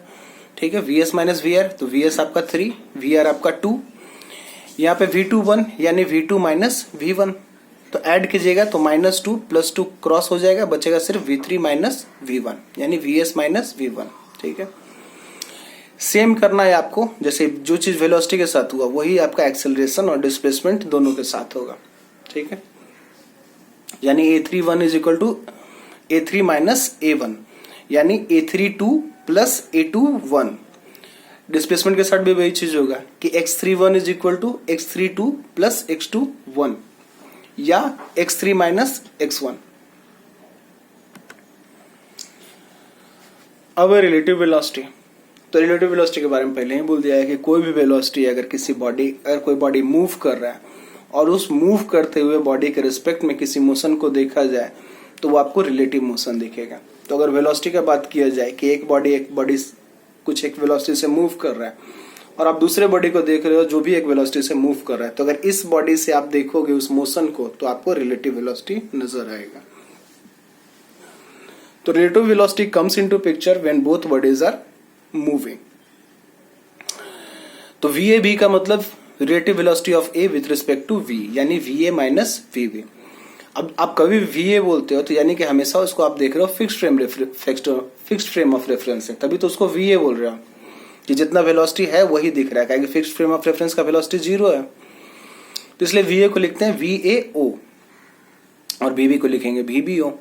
ठीक है। vs माइनस vr, तो vs आपका 3, vr आपका 2। यहाँ पे v21 यानी v2 माइनस v1, तो ऐड कीजिएगा तो माइनस 2 प्लस 2 क्रॉस हो जाएगा, बचेगा सिर्फ v3 माइनस v1 यानी vs माइनस v1, ठीक है। सेम करना है आपको, जैसे जो चीज वेलोसिटी के साथ हुआ वही आपका एक्सेलरेशन और डिस्प्लेसमेंट दोनों के साथ होगा, ठीक है। यानी a31 is equal to a3 minus a1, यानी a32 प्लस a21। डिस्प्लेसमेंट के साथ भी वही चीज होगा कि x31 is equal to x32 plus x21 या x3 माइनस x1। अब रिलेटिव वेलोसिटी। तो रिलेटिव वेलोसिटी के बारे में पहले ही बोल दिया है कि कोई भी वेलोसिटी अगर कोई बॉडी मूव कर रहा है और उस मूव करते हुए बॉडी के रिस्पेक्ट में किसी मोशन को देखा जाए तो वो आपको रिलेटिव मोशन दिखेगा। तो अगर वेलोसिटी का बात किया जाए कि एक बॉडी कुछ एक वेलोसिटी से मूव कर रहा है और आप दूसरे बॉडी को देख रहे हो जो भी एक वेलोसिटी से मूव कर रहा है, तो अगर इस बॉडी से आप देखोगे उस मोशन को तो आपको रिलेटिव वेलोसिटी नजर आएगा। तो relative velocity comes into picture when both bodies are moving. तो VAB का मतलब relative velocity of A with respect to V, यानी VA माइनस VB। अब आप कभी VA बोलते हो तो यानी कि हमेशा उसको आप देख रहे हो फिक्स्ड फ्रेम ऑफ रेफरेंस है, तभी तो उसको VA बोल रहे हो कि जितना वेलोसिटी है वही दिख रहा है, क्योंकि फिक्स्ड फ्रेम ऑफ रेफरेंस का वेलोसिटी 0 है। तो इसलिए VA को लिखते हैं VAO और VB को लिखेंगे VBO।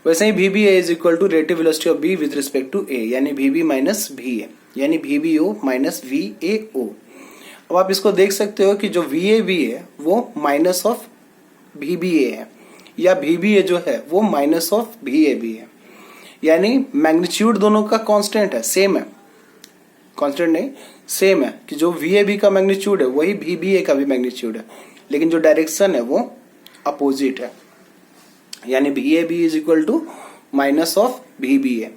वैसे ही VBA is equal to relative velocity of B with respect to A, यानी VB माइनस VA, यानी VBO माइनस VAO। अब आप इसको देख सकते हो कि जो VAB है वो माइनस ऑफ VBA है, या VBA जो है वो माइनस ऑफ VAB है, यानी मैग्नीट्यूड दोनों का कांस्टेंट है, सेम है, कांस्टेंट नहीं सेम है कि जो VAB का मैग्नीट्यूड है वही VBA का भी मैग्नीट्यूड है, लेकिन जो डायरेक्शन है वो अपोजिट है, यानी VAB is equal to minus of VBA।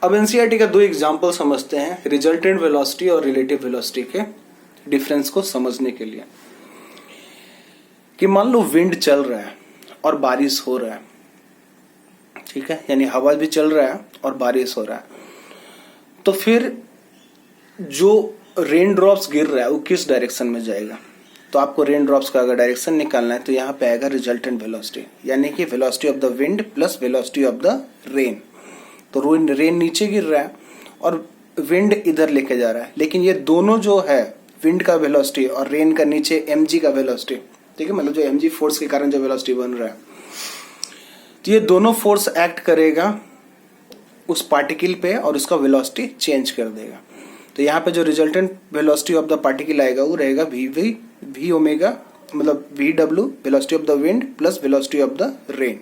अब एनसीईआरटी का 2 एग्जाम्पल समझते हैं रिजल्टेंट वेलोसिटी और रिलेटिव वेलोसिटी के डिफरेंस को समझने के लिए। कि मान लो विंड चल रहा है और बारिश हो रहा है, ठीक है, यानी हवा भी चल रहा है और बारिश हो रहा है, तो फिर जो रेन ड्रॉप्स गिर रहा है वो किस डायरेक्शन में जाएगा। तो आपको रेन ड्रॉप्स का अगर डायरेक्शन निकालना है तो यहाँ पे आएगा रिजल्टेंट वेलोसिटी, यानी कि velocity of the wind plus velocity of the rain. तो रेन नीचे गिर रहा है और विंड इधर लेके जा रहा है, लेकिन ये दोनों जो है विंड का वेलोसिटी और रेन का नीचे mg का वेलोसिटी, ठीक है, मतलब जो mg फोर्स के कारण जो वेलोसिटी बन रहा है, तो ये दोनों फोर्स एक्ट करेगा उस पार्टिकल पे और उसका वेलोसिटी चेंज कर देगा। तो यहाँ पे जो resultant velocity of the particle आएगा वो रहेगा v ओमेगा, मतलब VW velocity of the wind plus velocity of the rain.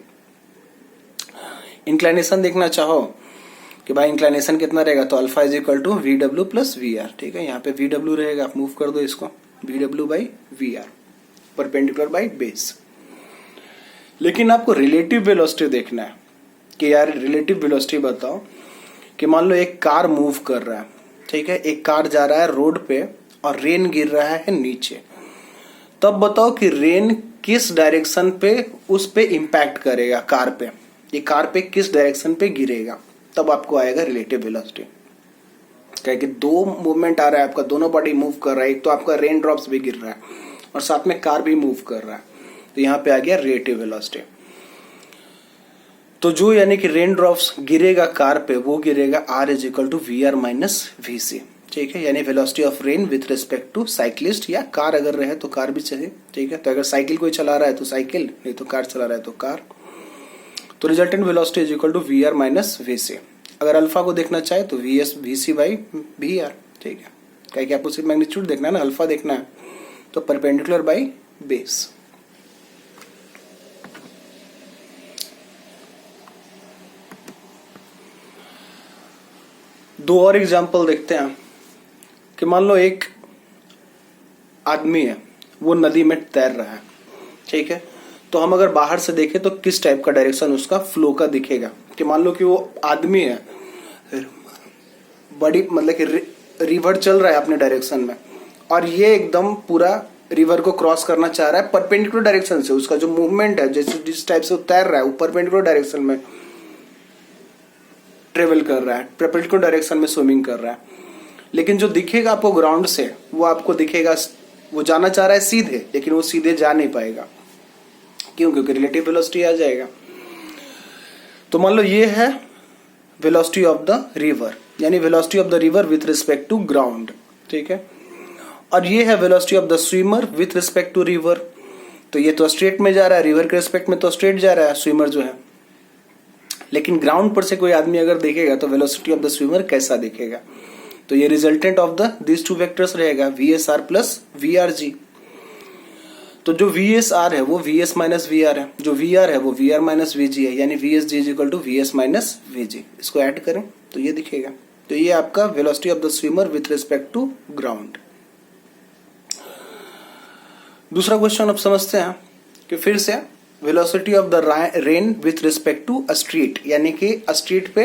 Inclination देखना चाहो कि भाई इंक्लाइनेशन कितना रहेगा, तो alpha is equal to VW plus VR, ठीक है, यहाँ पे VW रहेगा, आप मूव कर दो इसको, VW by VR, perpendicular by base. लेकिन आपको रिलेटिव वेलोसिटी देखना है कि यार रिलेटिव वेलोसिटी बताओ कि मान लो एक कार मूव कर रहा है, ठीक है, एक कार जा रहा है रोड पे और रेन गिर रहा है नीचे, तब बताओ कि रेन किस डायरेक्शन पे उस पे इम्पैक्ट करेगा कार पे, ये कार पे किस डायरेक्शन पे गिरेगा, तब आपको आएगा रिलेटिव वेलोसिटी। क्या कि 2 मूवमेंट आ रहा है आपका, दोनों बॉडी मूव कर रहा है, एक तो आपका रेन ड्रॉप्स भी गिर रहा है और साथ में कार भी मूव कर रहा है, तो यहाँ पे आ गया रिलेटिव वेलोसिटी। तो जो यानी कि रेन ड्रॉप्स गिरेगा कार पे वो गिरेगा R is equal to VR minus VC, ठीक है, यानी velocity of rain with respect to cyclist, या कार अगर रहे तो कार भी चले, ठीक है, तो अगर साइकिल कोई चला रहा है तो साइकिल, नहीं तो कार चला रहा है तो कार। तो resultant velocity is equal to VR minus VC। अगर अल्फा को देखना चाहे तो VC बाई VR, ठीक है, क्या कि आपको सिर्फ मैग्नीट्यूड देखना है ना, अल्फा देखना है, तो परपेंडिकुलर बाई बेस। दो और एग्जाम्पल देखते हैं कि मान लो एक आदमी है वो नदी में तैर रहा है, ठीक है, तो हम अगर बाहर से देखें तो किस टाइप का डायरेक्शन उसका फ्लो का दिखेगा। कि मान लो कि वो आदमी है बड़ी, मतलब कि रिवर चल रहा है अपने डायरेक्शन में और ये एकदम पूरा रिवर को क्रॉस करना चाह रहा है परपेंडिकुलर डायरेक्शन से, उसका जो मूवमेंट है जैसे जिस टाइप से वो तैर रहा है वो परपेंडिकुलर डायरेक्शन में ट्रेवल कर रहा है, परपेंडिकुलर डायरेक्शन में स्विमिंग कर रहा है, लेकिन जो दिखेगा आपको ग्राउंड से वो आपको दिखेगा वो जाना चाह रहा है सीधे, लेकिन वो सीधे जा नहीं पाएगा, क्यों, क्योंकि रिलेटिव वेलोसिटी आ जाएगा। तो मान लो ये है वेलोसिटी ऑफ द रिवर, यानी velocity of the river with respect to ground, ठीक है, और ये है velocity of the swimmer with respect to river. तो ये तो स्ट्रेट में जा रहा है, रिवर के रिस्पेक्ट में तो स्ट्रेट जा रहा है स्विमर जो है, लेकिन ग्राउंड पर से कोई आदमी अगर देखेगा तो वेलोसिटी ऑफ द स्विमर कैसा दिखेगा। तो ये resultant of the this 2 vectors रहेगा VSR प्लस VRG। तो जो वी एस आर है वो v s minus v r है, जो वी आर है वो v r minus v g है, यानी v s g is equal to v s minus v g. इसको ऐड करें तो ये दिखेगा। तो ये आपका velocity of the swimmer with respect to ground. दूसरा क्वेश्चन अब समझते हैं कि फिर से velocity of the rain with respect to a street, यानी कि अ स्ट्रीट पे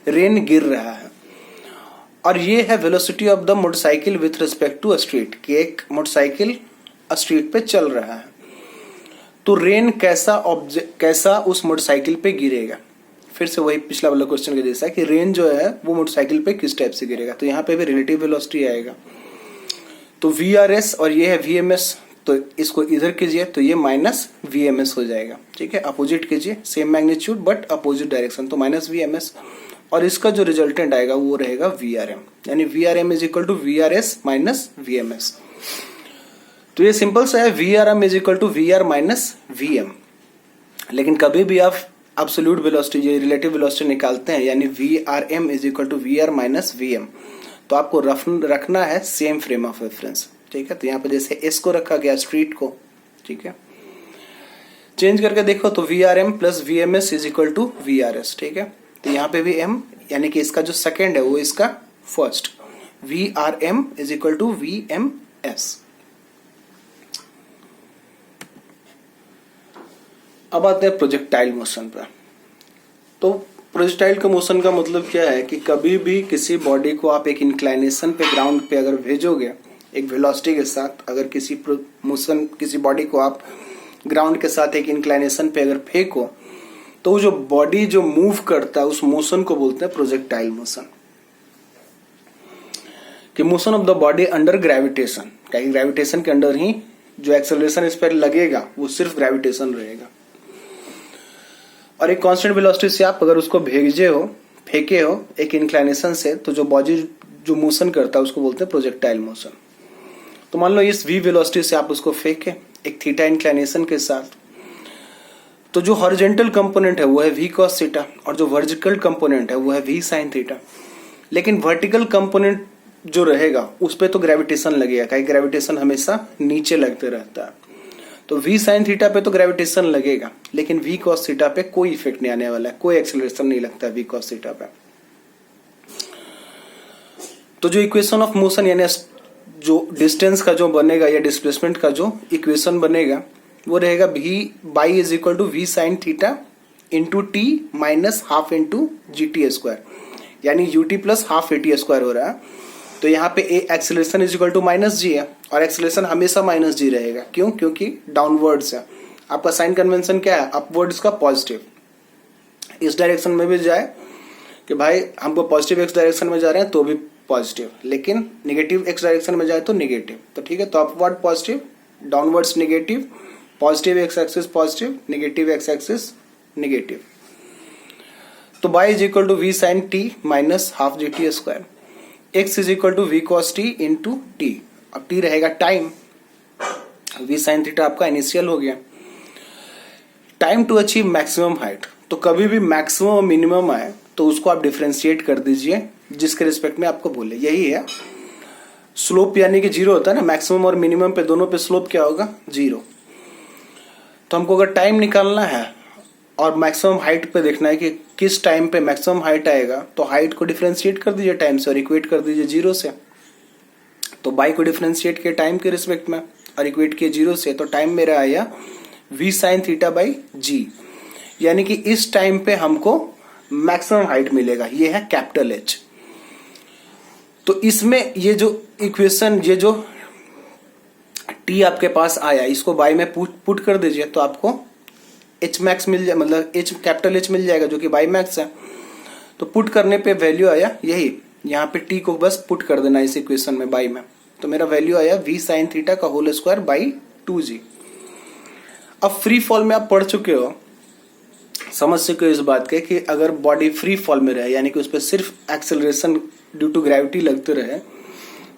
रेन गिर रहा है, और ये है velocity of the motorcycle with respect to a street, कि एक मोटरसाइकिल अ स्ट्रीट पे चल रहा है। तो रेन कैसा उस मोटरसाइकिल पे गिरेगा। फिर से वही पिछला वाला क्वेश्चन के जैसा कि रेन जो है वो मोटरसाइकिल पे किस टाइप से गिरेगा। तो यहाँ पे भी रिलेटिव वेलोसिटी आएगा। तो वी आर एस और ये है वी एम एस, तो इसको इधर कीजिए तो ये माइनस वी एम एस हो जाएगा। ठीक है, अपोजिट कीजिए, same magnitude but opposite direction, तो माइनस वी एम एस, और इसका जो रिजल्टेंट आएगा वो रहेगा वी आर एम, यानी v r m is equal to v r s minus v m s. तो ये सिंपल सा है, v r m is equal to v r minus v m. लेकिन कभी भी आप एब्सोल्यूट वेलोसिटी ये रिलेटिव वेलोसिटी निकालते हैं, यानी v r m is equal to v r minus v m, तो आपको रखना है सेम फ्रेम ऑफ रेफरेंस। ठीक है, तो यहाँ पे जैसे एस को रखा गया स्ट्रीट को, ठीक है, चेंज करके देखो तो v r m plus v m s is equal to v r s. ठीक है, तो यहाँ पे भी एम, यानी कि इसका जो सेकेंड है वो इसका first, v r m is equal to v m s. अब आते हैं प्रोजेक्टाइल मोशन पर। तो प्रोजेक्टाइल का मोशन का मतलब क्या है कि कभी भी किसी बॉडी को आप एक इंक्लाइनेशन पे ग्राउंड पे अगर भेजोगे एक वेलोसिटी के साथ, अगर किसी बॉडी को आप ग्राउंड के साथ एक इंक्लाइनेशन पे अगर फेंको, तो वो जो बॉडी जो मूव करता है उस मोशन को बोलते हैं प्रोजेक्टाइल मोशन, कि motion of the body under gravitation. कहीं ग्रेविटेशन के अंडर ही जो एक्सेलरेशन इस पर लगेगा वो सिर्फ ग्रेविटेशन रहेगा। और एक कांस्टेंट वेलोसिटी से आप अगर उसको फेंके हो एक इंक्लाइनेशन से, तो जो बॉडी जो मोशन करता है उसको बोलते हैं प्रोजेक्टाइल मोशन। तो मान लो इस v वेलोसिटी से आप उसको फेंके एक थीटा इंक्लाइनेशन के साथ, तो जो हॉरिजॉन्टल कंपोनेंट है वो है v cos थीटा, और जो वर्टिकल कंपोनेंट है वो है v sin थीटा। लेकिन वर्टिकल कंपोनेंट जो रहेगा उस पे तो ग्रेविटेशन लगेगा, कहीं ग्रेविटेशन हमेशा नीचे लगते रहता है। तो v sin थीटा पे तो ग्रेविटेशन लगेगा, लेकिन v cos थीटा पे कोई इफेक्ट नहीं आने वाला है, कोई एक्सेलरेशन नहीं लगता v cos थीटा पे। तो जो इक्वेशन ऑफ मोशन यानी जो डिस्टेंस का जो बनेगा या डिस्प्लेसमेंट का जो इक्वेशन बनेगा वो रहेगा v by is equal to v sin theta into t minus half into g t square, यानी u t plus half a t square हो रहा है। तो यहाँ पे acceleration is equal to minus g है, और एक्सेलरेशन हमेशा माइनस जी रहेगा। क्यों? क्योंकि डाउनवर्ड्स है। आपका साइन कन्वेंशन क्या है? अपवर्ड्स का पॉजिटिव। इस डायरेक्शन में भी जाए कि भाई हमको पॉजिटिव एक्स डायरेक्शन में जा रहे हैं तो भी पॉजिटिव, लेकिन नेगेटिव एक्स डायरेक्शन में जाए तो नेगेटिव। तो ठीक है, तो upward positive, downwards negative, positive x axis positive, negative x axis negative. तो by is equal to v sine t minus half g t square, x is equal to v cos t into t. अब t रहेगा time, v sine theta आपका initial हो गया। Time to achieve maximum height, तो कभी भी maximum और minimum आए तो उसको आप डिफरेंशिएट कर दीजिए जिसके रिस्पेक्ट में आपको बोले। यही है स्लोप, यानी कि जीरो होता है ना, मैक्सिमम और मिनिमम पे दोनों पे स्लोप क्या होगा? जीरो। तो हमको अगर टाइम निकालना है और मैक्सिमम हाइट पे देखना है कि किस टाइम पे मैक्सिमम हाइट आएगा, तो हाइट को डिफरेंशिएट कर दीजिए टाइम से और इक्वेट कर दीजिए जीरो से। तो बाई को डिफरेंशिएट किया टाइम के रिस्पेक्ट में और इक्वेट किया जीरो से, तो टाइम मेरा आया v साइन थीटा बाई जी, यानी कि इस टाइम पे हमको मैक्सिमम हाइट मिलेगा। ये है कैपिटल एच। तो इसमें ये जो इक्वेशन, ये जो टी आपके पास आया, इसको बाई में पुट कर दीजिए तो आपको एच मैक्स मिल जाए, मतलब एच कैपिटल एच मिल जाएगा जो कि बाई मैक्स है। तो पुट करने पे वैल्यू आया यही, यहाँ पे टी को बस पुट कर देना इस इक्वेशन में बाई में, तो मेरा वैल्यू आया v साइन थीटा का होल स्क्वायर बाई 2g। अब फ्री फॉल में आप पढ़ चुके हो, समझ चुके हो इस बात के कि अगर बॉडी फ्री फॉल में रहे, यानी कि उस पर सिर्फ एक्सेलरेशन ड्यू टू ग्रेविटी लगते रहे,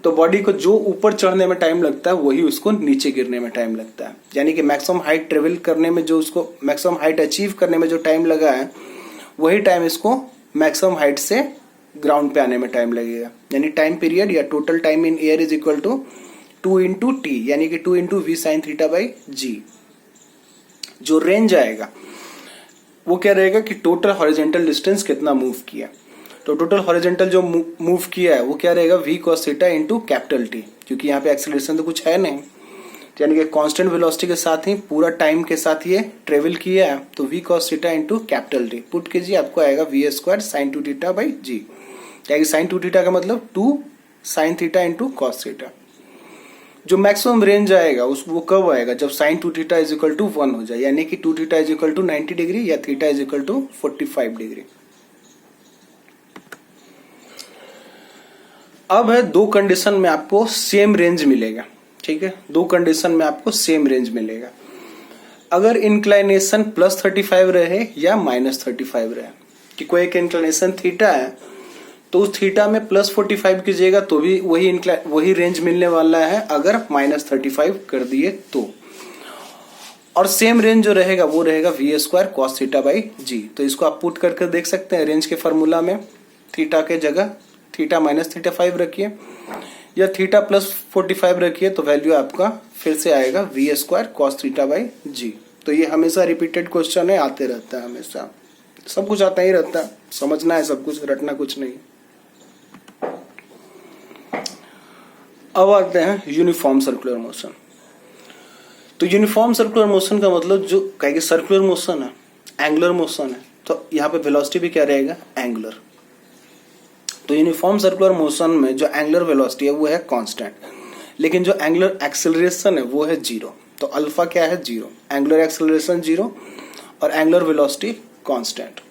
तो बॉडी को जो ऊपर चढ़ने में टाइम लगता है वही उसको नीचे गिरने में टाइम लगता है। यानी कि मैक्सिमम हाइट ट्रेवल करने में जो उसको मैक्सिमम हाइट अचीव करने में जो टाइम लगा है, वही टाइम इसको मैक्सिमम हाइट से ग्राउंड पे आने में टाइम लगेगा। यानी टाइम पीरियड या total time in air is equal to 2 into t यानी कि 2 into v sine theta by g. जो रेंज आएगा वो क्या रहेगा कि टोटल हॉरिजॉन्टल डिस्टेंस कितना मूव किया। तो टोटल हॉरिजॉन्टल जो मूव किया है वो क्या रहेगा v cos theta into capital t, क्योंकि यहाँ पे एक्सेलरेशन तो कुछ है नहीं, यानी कि कांस्टेंट वेलोसिटी के साथ ही पूरा टाइम के साथ ये ट्रेवल किया है। तो v cos theta into capital t put कीजिए, आपको आएगा v square sine 2 theta by g. क्या साइन 2 थीटा का मतलब 2 sine theta into cos theta. जो मैक्सिमम रेंज आएगा वो कब आएगा जब sine 2 theta is equal to 1 हो जाए, यानी कि 2 theta is equal to 90 degree या theta is equal to 45 degree. अब है दो कंडीशन में आपको सेम रेंज मिलेगा, ठीक है, दो कंडीशन में आपको सेम रेंज मिलेगा। अगर इंक्लाइनेशन प्लस 35 रहे या माइनस 35 रहे, कि कोई एक इंक्लाइनेशन थीटा है तो उस थीटा में प्लस 45 कीजिएगा तो भी वही रेंज मिलने वाला है अगर माइनस 35 कर दिए तो। और सेम रेंज जो रहेगा वो रहेगा v square cos theta by g. तो इसको आप पुट करके देख सकते हैं रेंज के फॉर्मूला में, थीटा के जगह थीटा माइनस थीटा 5 रखिए या थीटा प्लस 45 रखिए तो वैल्यू आपका फिर से आएगा v square cos theta by g. तो ये हमेशा रिपीटेड क्वेश्चन है, आते रहता है, हमेशा सब कुछ आता ही रहता है, समझना है सब कुछ, रटना कुछ नहीं। अब आते हैं यूनिफॉर्म सर्कुलर मोशन। तो यूनिफॉर्म सर्कुलर मोशन का मतलब जो कहेंगे सर्कुलर मोशन है, एंगुलर मोशन है, तो यहाँ पे वेलोसिटी भी क्या रहेगा एंगुलर। तो यूनिफॉर्म सर्कुलर मोशन में जो एंगुलर वेलोसिटी है वो है कांस्टेंट, लेकिन जो एंगुलर एक्सेलरेशन है वो है जीरो। तो अल्फा क्या है जीरो, एंगुलर एक्सेलरेशन जीरो और angular velocity constant.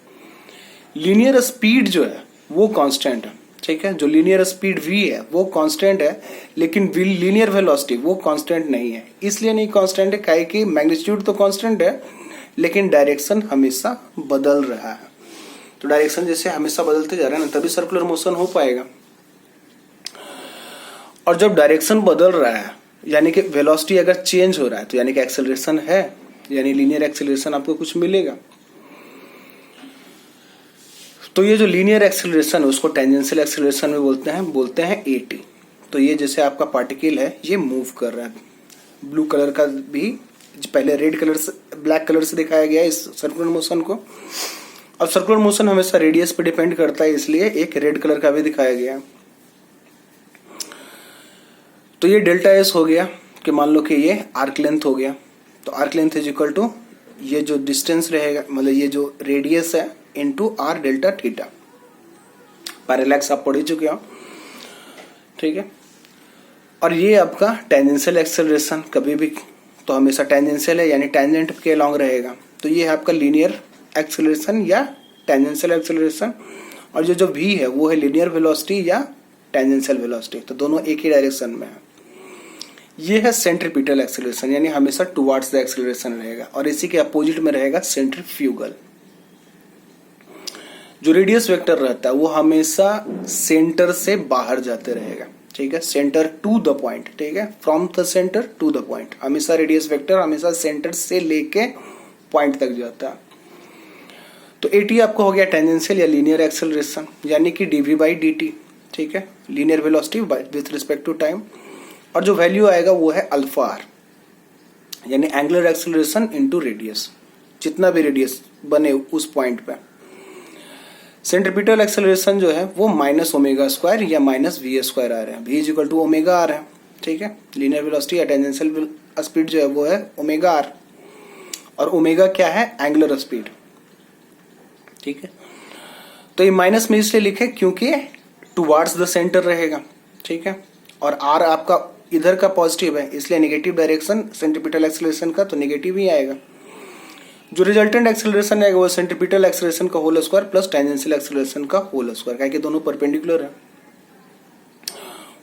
Linear speed जो है वो कांस्टेंट है, ठीक है, जो लीनियर स्पीड v है वो कांस्टेंट है, लेकिन लीनियर वेलोसिटी वो कांस्टेंट नहीं है। इसलिए नहीं कांस्टेंट है काहे कि मैग्नीट्यूड तो कांस्टेंट है लेकिन डायरेक्शन हमेशा बदल रहा है। तो डायरेक्शन जैसे हमेशा बदलते जा रहा है ना, तभी सर्कुलर मोशन हो पाएगा। और जब डायरेक्शन बदल रहा है यानी कि वेलोसिटी अगर चेंज हो रहा है तो यानी कि एक्सेलरेशन है, यानी लीनियर एक्सेलरेशन आपको कुछ मिलेगा। तो ये जो लीनियर एक्सेलरेशन है उसको टेंजेंशियल एक्सेलरेशन में बोलते हैं एटी। तो ये जैसे आपका पार्टिकल है ये मूव कर रहा है, ब्लू कलर का भी पहले रेड कलर से ब्लैक कलर से दिखाया गया इस सर्कुलर मोशन को। अब सर्कुलर मोशन हमेशा रेडियस पे डिपेंड करता है, इसलिए एक रेड कलर का भी दिखाया गया। तो ये डेल्टा एस हो गया कि मान लो कि ये आर्क लेंथ हो गया। तो arc length is equal to ये जो डिस्टेंस रहेगा, मतलब ये जो रेडियस है into r delta theta. Parallax आप पढ़ ही चुके हो, ठीक है। और ये आपका टेंजेंशियल एक्सेलरेशन कभी भी तो हमेशा टेंजेंशियल है, यानी टेंजेंट के अलॉन्ग रहेगा। तो ये है आपका लीनियर एक्सेलरेशन या टेंजेंशियल एक्सेलरेशन। और जो v है वो है लीनियर वेलोसिटी या टेंजेंशियल वेलोसिटी, तो दोनों एक ही डायरेक्शन में है। ये है सेंट्रीपिटल एक्सेलरेशन, यानी हमेशा टुवर्ड्स द एक्सेलरेशन रहेगा। और इसी के अपोजिट में रहेगा सेंट्रीफ्यूगल। जो रेडियस वेक्टर रहता है वो हमेशा सेंटर से बाहर जाते रहेगा, ठीक है, सेंटर टू द पॉइंट, ठीक है, from the centre to the point. हमेशा रेडियस वेक्टर हमेशा सेंटर से लेके पॉइंट तक जाता है। तो एटी आपको हो गया टेंजेंशियल या लीनियर एक्सेलरेशन, यानी कि डीवी बाई डी टी, ठीक है, linear velocity with respect to time. और जो वैल्यू आएगा वो है अल्फा आर, यानी एंगुलर एक्सेलरेशन इनटू रेडियस, जितना भी रेडियस बने उस पॉइंट पे। सेंट्रीपिटल एक्सेलरेशन जो है वो माइनस ओमेगा स्क्वायर या माइनस वी स्क्वायर आ रहा है, V is equal to omega R है, ठीक है। लीनियर वेलोसिटी या टेंजेंशियल स्पीड जो है वो है ओमेगा आर, और ओमेगा क्या है एंगुलर स्पीड, ठीक है। तो ये माइनस में इसलिए लिखे क्योंकि टुवर्ड्स द सेंटर रहेगा, ठीक है, और आर आपका इधर का पॉजिटिव है इसलिए नेगेटिव डायरेक्शन सेंट्रीपिटल एक्सेलरेशन का तो नेगेटिव ही आएगा। जो रिजल्टेंट एक्सेलरेशन आएगा वो सेंट्रीपिटल एक्सेलरेशन का whole square plus tangential acceleration का होल स्क्वायर, क्योंकि दोनों परपेंडिकुलर है।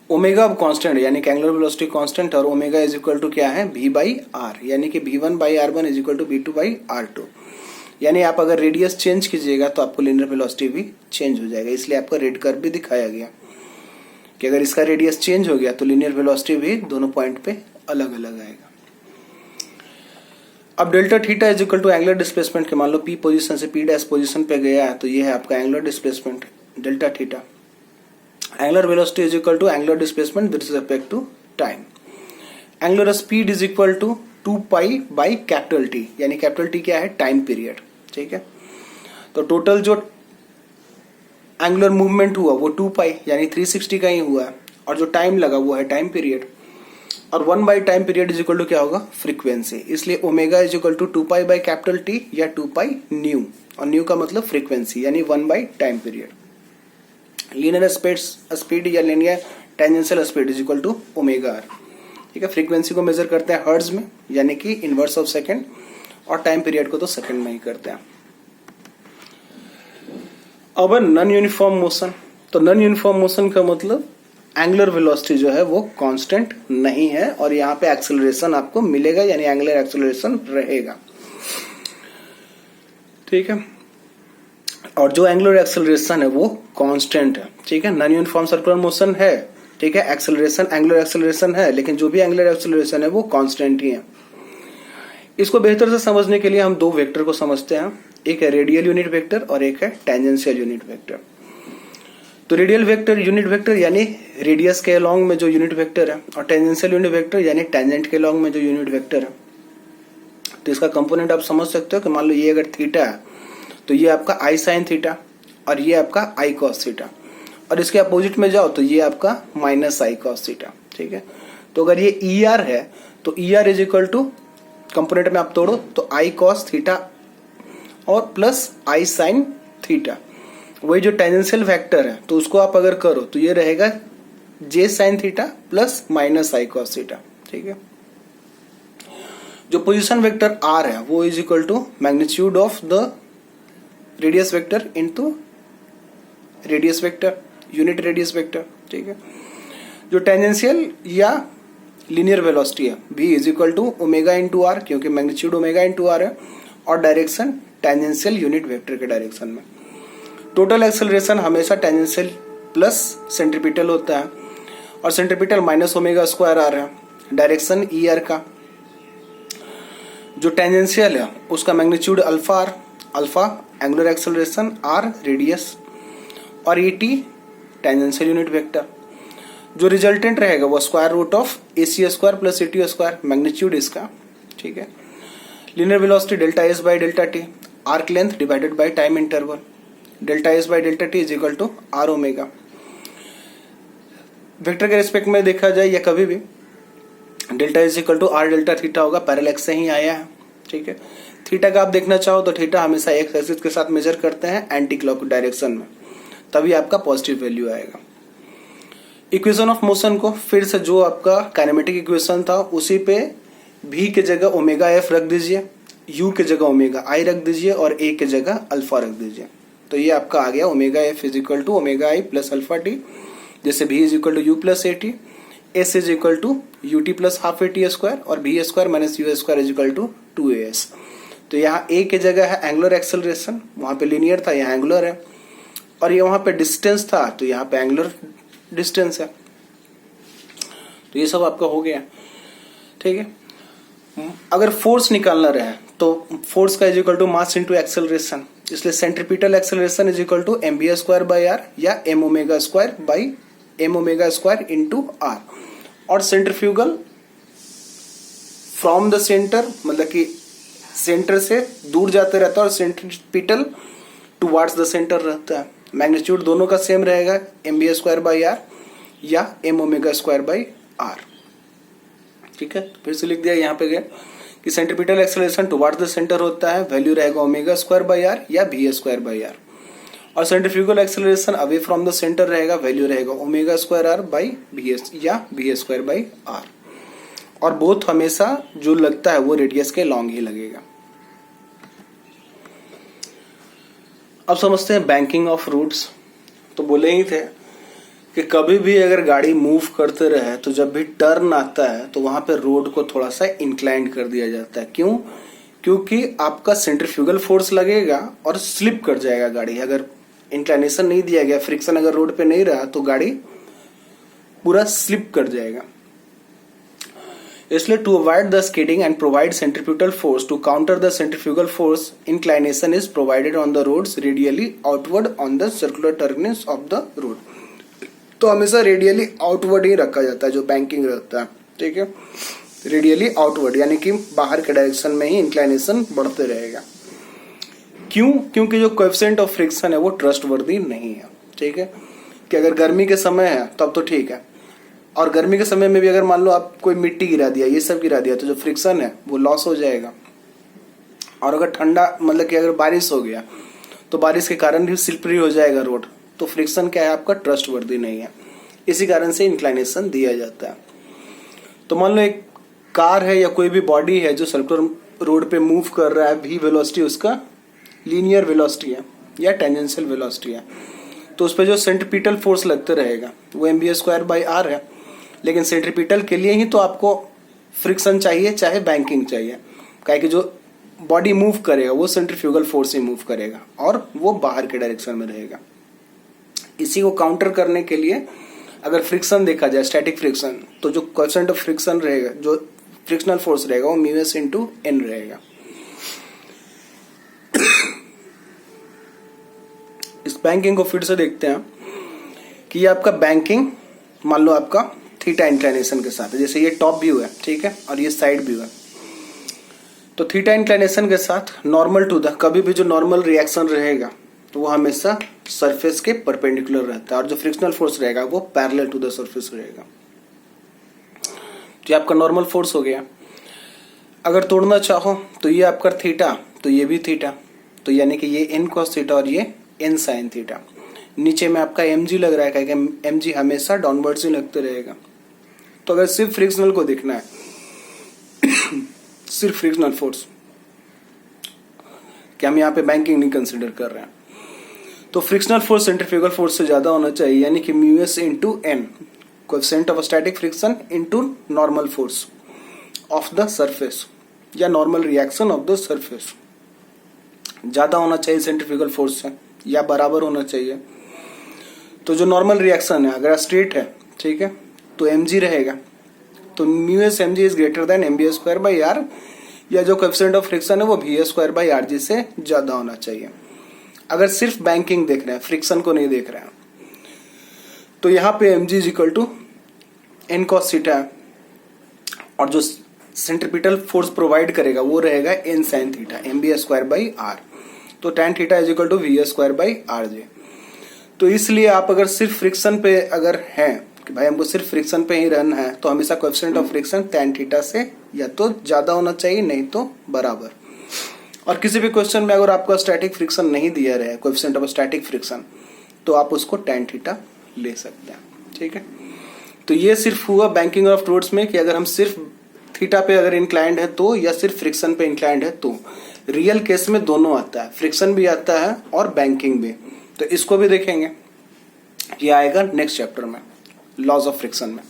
ओमेगा अब कांस्टेंट है, यानी कि एंगुलर वेलोसिटी कांस्टेंट, और ओमेगा इज इक्वल टू क्या है v बाई आर, यानी कि v1 by r1 is equal to v2 by r2। यानी आप अगर रेडियस चेंज कीजिएगा तो आपको लीनियर वेलोसिटी भी चेंज हो जाएगा, इसलिए आपका रेड कर्व भी दिखाया गया कि अगर इसका रेडियस चेंज हो गया तो लीनियर वेलोसिटी भी दोनों पॉइंट पे अलग अलग आएगा। अब delta theta is equal to angular displacement के मान लो p पोजीशन से p डैश पोजीशन पे गया है, तो ये है आपका angular displacement delta theta. Angular velocity is equal to angular displacement with respect to time. Angular speed is equal to 2 pi by capital T, यानी कैपिटल टी क्या है, टाइम पीरियड। ठीक है, तो टोटल जो एंगुलर मूवमेंट हुआ वो 2 पाई यानी 360 का ही हुआ है, और जो टाइम लगा वो है टाइम पीरियड, और 1 by time period is equal to क्या होगा, फ्रीक्वेंसी। इसलिए omega is equal to 2 pi by capital T या 2 पाई न्यू, और न्यू का मतलब फ्रीक्वेंसी यानी 1 by time period. Linear speed या linear tangential speed is equal to omega r. ठीक है, फ्रीक्वेंसी को मेजर करते हैं हर्ट्ज में यानी कि इनवर्स ऑफ सेकंड, और टाइम पीरियड को तो सेकंड में ही करते हैं। अब नॉन यूनिफॉर्म मोशन, तो नॉन यूनिफॉर्म मोशन का मतलब एंगुलर वेलोसिटी जो है वो कांस्टेंट नहीं है, और यहाँ पे एक्सेलरेशन आपको मिलेगा यानी एंगुलर एक्सेलरेशन रहेगा। ठीक है, और जो एंगुलर एक्सेलरेशन है वो कांस्टेंट है। ठीक है, नॉन यूनिफॉर्म सर्कुलर मोशन है, ठीक है, एक्सेलरेशन एंगुलर एक्सेलरेशन है, लेकिन जो भी एंगुलर एक्सेलरेशन है वो कांस्टेंट ही है। इसको बेहतर से समझने के लिए हम दो वेक्टर को समझते हैं, एक है रेडियल यूनिट वेक्टर और एक है टेंजेंशियल यूनिट वेक्टर। तो रेडियल वेक्टर यूनिट वेक्टर यानी रेडियस के अलोंग में जो यूनिट वेक्टर है, और टेंजेंशियल यूनिट वेक्टर यानी टेंजेंट के अलोंग में जो यूनिट वेक्टर है। तो इसका कंपोनेंट आप समझ सकते हो कि मान लो ये अगर थीटा है तो ये आपका आई साइन थीटा, और ये आपका आई कॉस थीटा, और इसके अपोजिट में जाओ तो ये आपका माइनस आई कॉस थीटा। ठीक है, तो अगर ये ई आर है तो E R is equal to component में आप तोड़ो तो आई कॉस थीटा और प्लस आई साइन थीटा। वही जो टेंजेंशियल वेक्टर है तो उसको आप अगर करो तो ये रहेगा J sine theta plus minus I cos theta. ठीक है, जो पोजीशन वेक्टर आर है वो is equal to magnitude of the radius vector into radius vector, unit radius vector. ठीक है, जो टेंजेंशियल या लीनियर वेलोसिटी है v is equal to omega into R, क्योंकि मैग्नीट्यूड ओमेगा इंटू आर है, और डायरेक्शन टेंजेंशियल यूनिट वेक्टर के direction में। टोटल एक्सेलरेशन हमेशा टेंजेंशियल प्लस सेंट्रीपिटल होता है, और centripetal minus omega square r है, डायरेक्शन ई आर का। जो टेंजेंशियल है उसका magnitude alpha r, alpha angular acceleration, r radius, और e t tangential unit vector. जो रिजल्टेंट रहेगा वो square root of a c square plus a t square, magnitude इसका। ठीक है, linear velocity delta s by delta t, arc length divided by time interval, delta s by delta t is equal to are omega. Vector के respect में देखा जाए या कभी भी delta is equal to R delta theta होगा, parallax से ही आया है। ठीक है, थीटा का आप देखना चाहो तो थीटा हमेशा एक्स एक्सिस के साथ मेजर करते हैं एंटी क्लॉक डायरेक्शन में, तभी आपका पॉजिटिव वैल्यू आएगा। इक्वेशन ऑफ मोशन को फिर से जो आपका काइनेमेटिक इक्वेशन था उसी पे v के जगह ओमेगा एफ रख दीजिए, u के जगह ओमेगा आई रख दीजिए, और a के जगह अल्फा रख दीजिए। तो ये आपका आ गया omega f is equal to omega i plus alpha t, जैसे v is equal to u plus a t, s is equal to u t plus half a t square, और b square minus u square is equal to 2as। तो यहाँ a के जगह है angular acceleration, वहां पे linear था, यहाँ एंगुलर है, और ये वहां पे डिस्टेंस था तो यहाँ पे एंगुलर डिस्टेंस है। तो ये सब आपका हो गया। ठीक है, अगर फोर्स निकालना रहे तो फोर्स का is equal to mass into acceleration, इसलिए centripetal acceleration is equal to m b square by are या m omega square by m omega square into r, और सेंट्रीफ्यूगल फ्रॉम द सेंटर मतलब कि centre से दूर जाते रहता है, और सेंट्रीपिटल टुवार्ड्स द सेंटर रहता है। मैग्नीट्यूड दोनों का सेम रहेगा, m b square by are या m omega square by r. ठीक है, फिर से लिख दिया यहाँ पे गया कि centripetal acceleration towards the centre होता है, वैल्यू रहेगा ओमेगा स्क्वायर बाई आर या बी स्क्वायर बाई आर, और centrifugal acceleration away from the centre रहेगा, वैल्यू रहेगा omega square R by B S या बी स्क्वायर बाई आर, और both हमेशा जो लगता है वो रेडियस के लॉन्ग ही लगेगा। अब समझते हैं बैंकिंग ऑफ रूट्स। तो बोले ही थे कि कभी भी अगर गाड़ी मूव करते रहे तो जब भी टर्न आता है तो वहां पे रोड को थोड़ा सा इंक्लाइन कर दिया जाता है। क्यों? क्योंकि आपका सेंट्रीफ्यूगल फोर्स लगेगा और स्लिप कर जाएगा गाड़ी। अगर इंक्लाइनेशन नहीं दिया गया, फ्रिक्शन अगर रोड पे नहीं रहा तो गाड़ी पूरा स्लिप कर जाएगा। इसलिए to avoid the skidding and provide centrifugal force to counter the centrifugal force, inclination is provided on the roads radially outward on the circular terminus of the road. तो हमेशा रेडियली आउटवर्ड ही रखा जाता है जो banking रहता है। ठीक है, रेडियली आउटवर्ड, यानी कि बाहर के डायरेक्शन में ही इंक्लाइनेशन बढ़ते रहेगा। क्यों? क्योंकि जो कोएफिशिएंट ऑफ फ्रिक्शन है वो ट्रस्टवर्दी नहीं है। ठीक है, कि अगर गर्मी के समय है तब तो ठीक है, और गर्मी के समय में भी अगर मान लो आप कोई मिट्टी गिरा दिया, ये सब गिरा दिया, तो जो फ्रिक्शन है वो लॉस हो जाएगा। और अगर ठंडा मतलब कि अगर बारिश हो गया तो बारिश के कारण भी स्लिपरी हो जाएगा रोड, तो फ्रिक्शन क्या है आपका, ट्रस्टवर्दी नहीं है। इसी कारण से इंक्लाइनेशन दिया जाता है। तो मान लो एक कार है या कोई भी बॉडी है जो सर्कुलर रोड पे मूव कर रहा है, v वेलोसिटी उसका लीनियर वेलोसिटी है या टेंजेंशियल वेलोसिटी है, तो उस पर जो सेंट्रीपिटल फोर्स लगते रहेगा वो mv²/r है। लेकिन सेंट्रीपिटल के लिए ही तो आपको फ्रिक्शन चाहिए, चाहे बैंकिंग चाहिए, काहे कि जो बॉडी मूव करेगा वो सेंट्रीफ्यूगल फोर्स से मूव करेगा और वो बाहर के डायरेक्शन में रहेगा। इसी को काउंटर करने के लिए अगर फ्रिक्शन देखा जाए, स्टैटिक फ्रिक्शन, तो जो कोएफिशिएंट ऑफ फ्रिक्शन रहेगा, जो फ्रिक्शनल फोर्स रहेगा, वो μs × n रहेगा। इस बैंकिंग को फिर से देखते हैं कि ये आपका बैंकिंग मान लो आपका थीटा इंक्लाइनेशन के साथ है। जैसे ये टॉप व्यू है, ठीक है, और ये साइड व्यू है, तो थीटा इंक्लाइनेशन के साथ नॉर्मल टू द, कभी भी जो नॉर्मल रिएक्शन रहेगा तो वो हमेशा सरफेस के परपेंडिकुलर रहता है, और जो फ्रिक्शनल फोर्स रहेगा वो पैरेलल टू द सरफेस रहेगा। तो ये आपका नॉर्मल फोर्स हो गया। अगर तोड़ना चाहो तो ये आपका थीटा, तो ये भी थीटा, तो यानी कि ये n cos थीटा और ये n sin थीटा। नीचे में आपका mg लग रहा है, क्योंकि mg हमेशा डाउनवर्ड्स ही लगते रहेगा। तो अगर सिर्फ फ्रिक्शनल को देखना है सिर्फ फ्रिक्शनल फोर्स, कि हम यहाँ पे बैंकिंग नहीं कंसिडर कर रहे हैं, तो फ्रिक्शनल फोर्स सेंट्रीफ्यूगल फोर्स से ज्यादा होना चाहिए, यानी कि μs × n, coefficient of static friction × normal force of the surface या normal reaction of the surface, ज्यादा होना चाहिए सेंट्रीफ्यूगल फोर्स से या बराबर होना चाहिए। तो जो नॉर्मल रिएक्शन है अगर स्ट्रेट है, ठीक है, तो mg रहेगा, तो μs mg is greater than mv²/r, या जो कोएफिशिएंट ऑफ फ्रिक्शन है वो v²/rg से ज्यादा होना चाहिए। अगर सिर्फ बैंकिंग देख रहे हैं, फ्रिक्शन को नहीं देख रहे हैं, तो यहाँ पे mg = n cos थीटा है, और जो सेंट्रीपिटल फोर्स प्रोवाइड करेगा वो रहेगा n sin थीटा mv²/r, तो tan थीटा = v²/rj। तो इसलिए आप अगर सिर्फ फ्रिक्शन पे अगर हैं कि भाई हमको सिर्फ फ्रिक्शन पे ही रहना है, तो हमेशा coefficient of friction tan theta से या तो ज्यादा होना चाहिए, नहीं तो बराबर। और किसी भी क्वेश्चन में अगर आपको स्टैटिक फ्रिक्शन नहीं दिया रहा है, कोएफिशिएंट ऑफ स्टैटिक फ्रिक्शन, तो आप उसको tan थीटा ले सकते हैं। ठीक है, तो ये सिर्फ हुआ बैंकिंग ऑफ रोड्स में कि अगर हम सिर्फ थीटा पे अगर इंक्लाइंड है तो, या सिर्फ फ्रिक्शन पे इंक्लाइंड है तो। रियल केस में दोनों आता है, फ्रिक्शन भी आता है और बैंकिंग भी। तो इसको भी देखेंगे, ये आएगा नेक्स्ट चैप्टर में, लॉज ऑफ फ्रिक्शन में,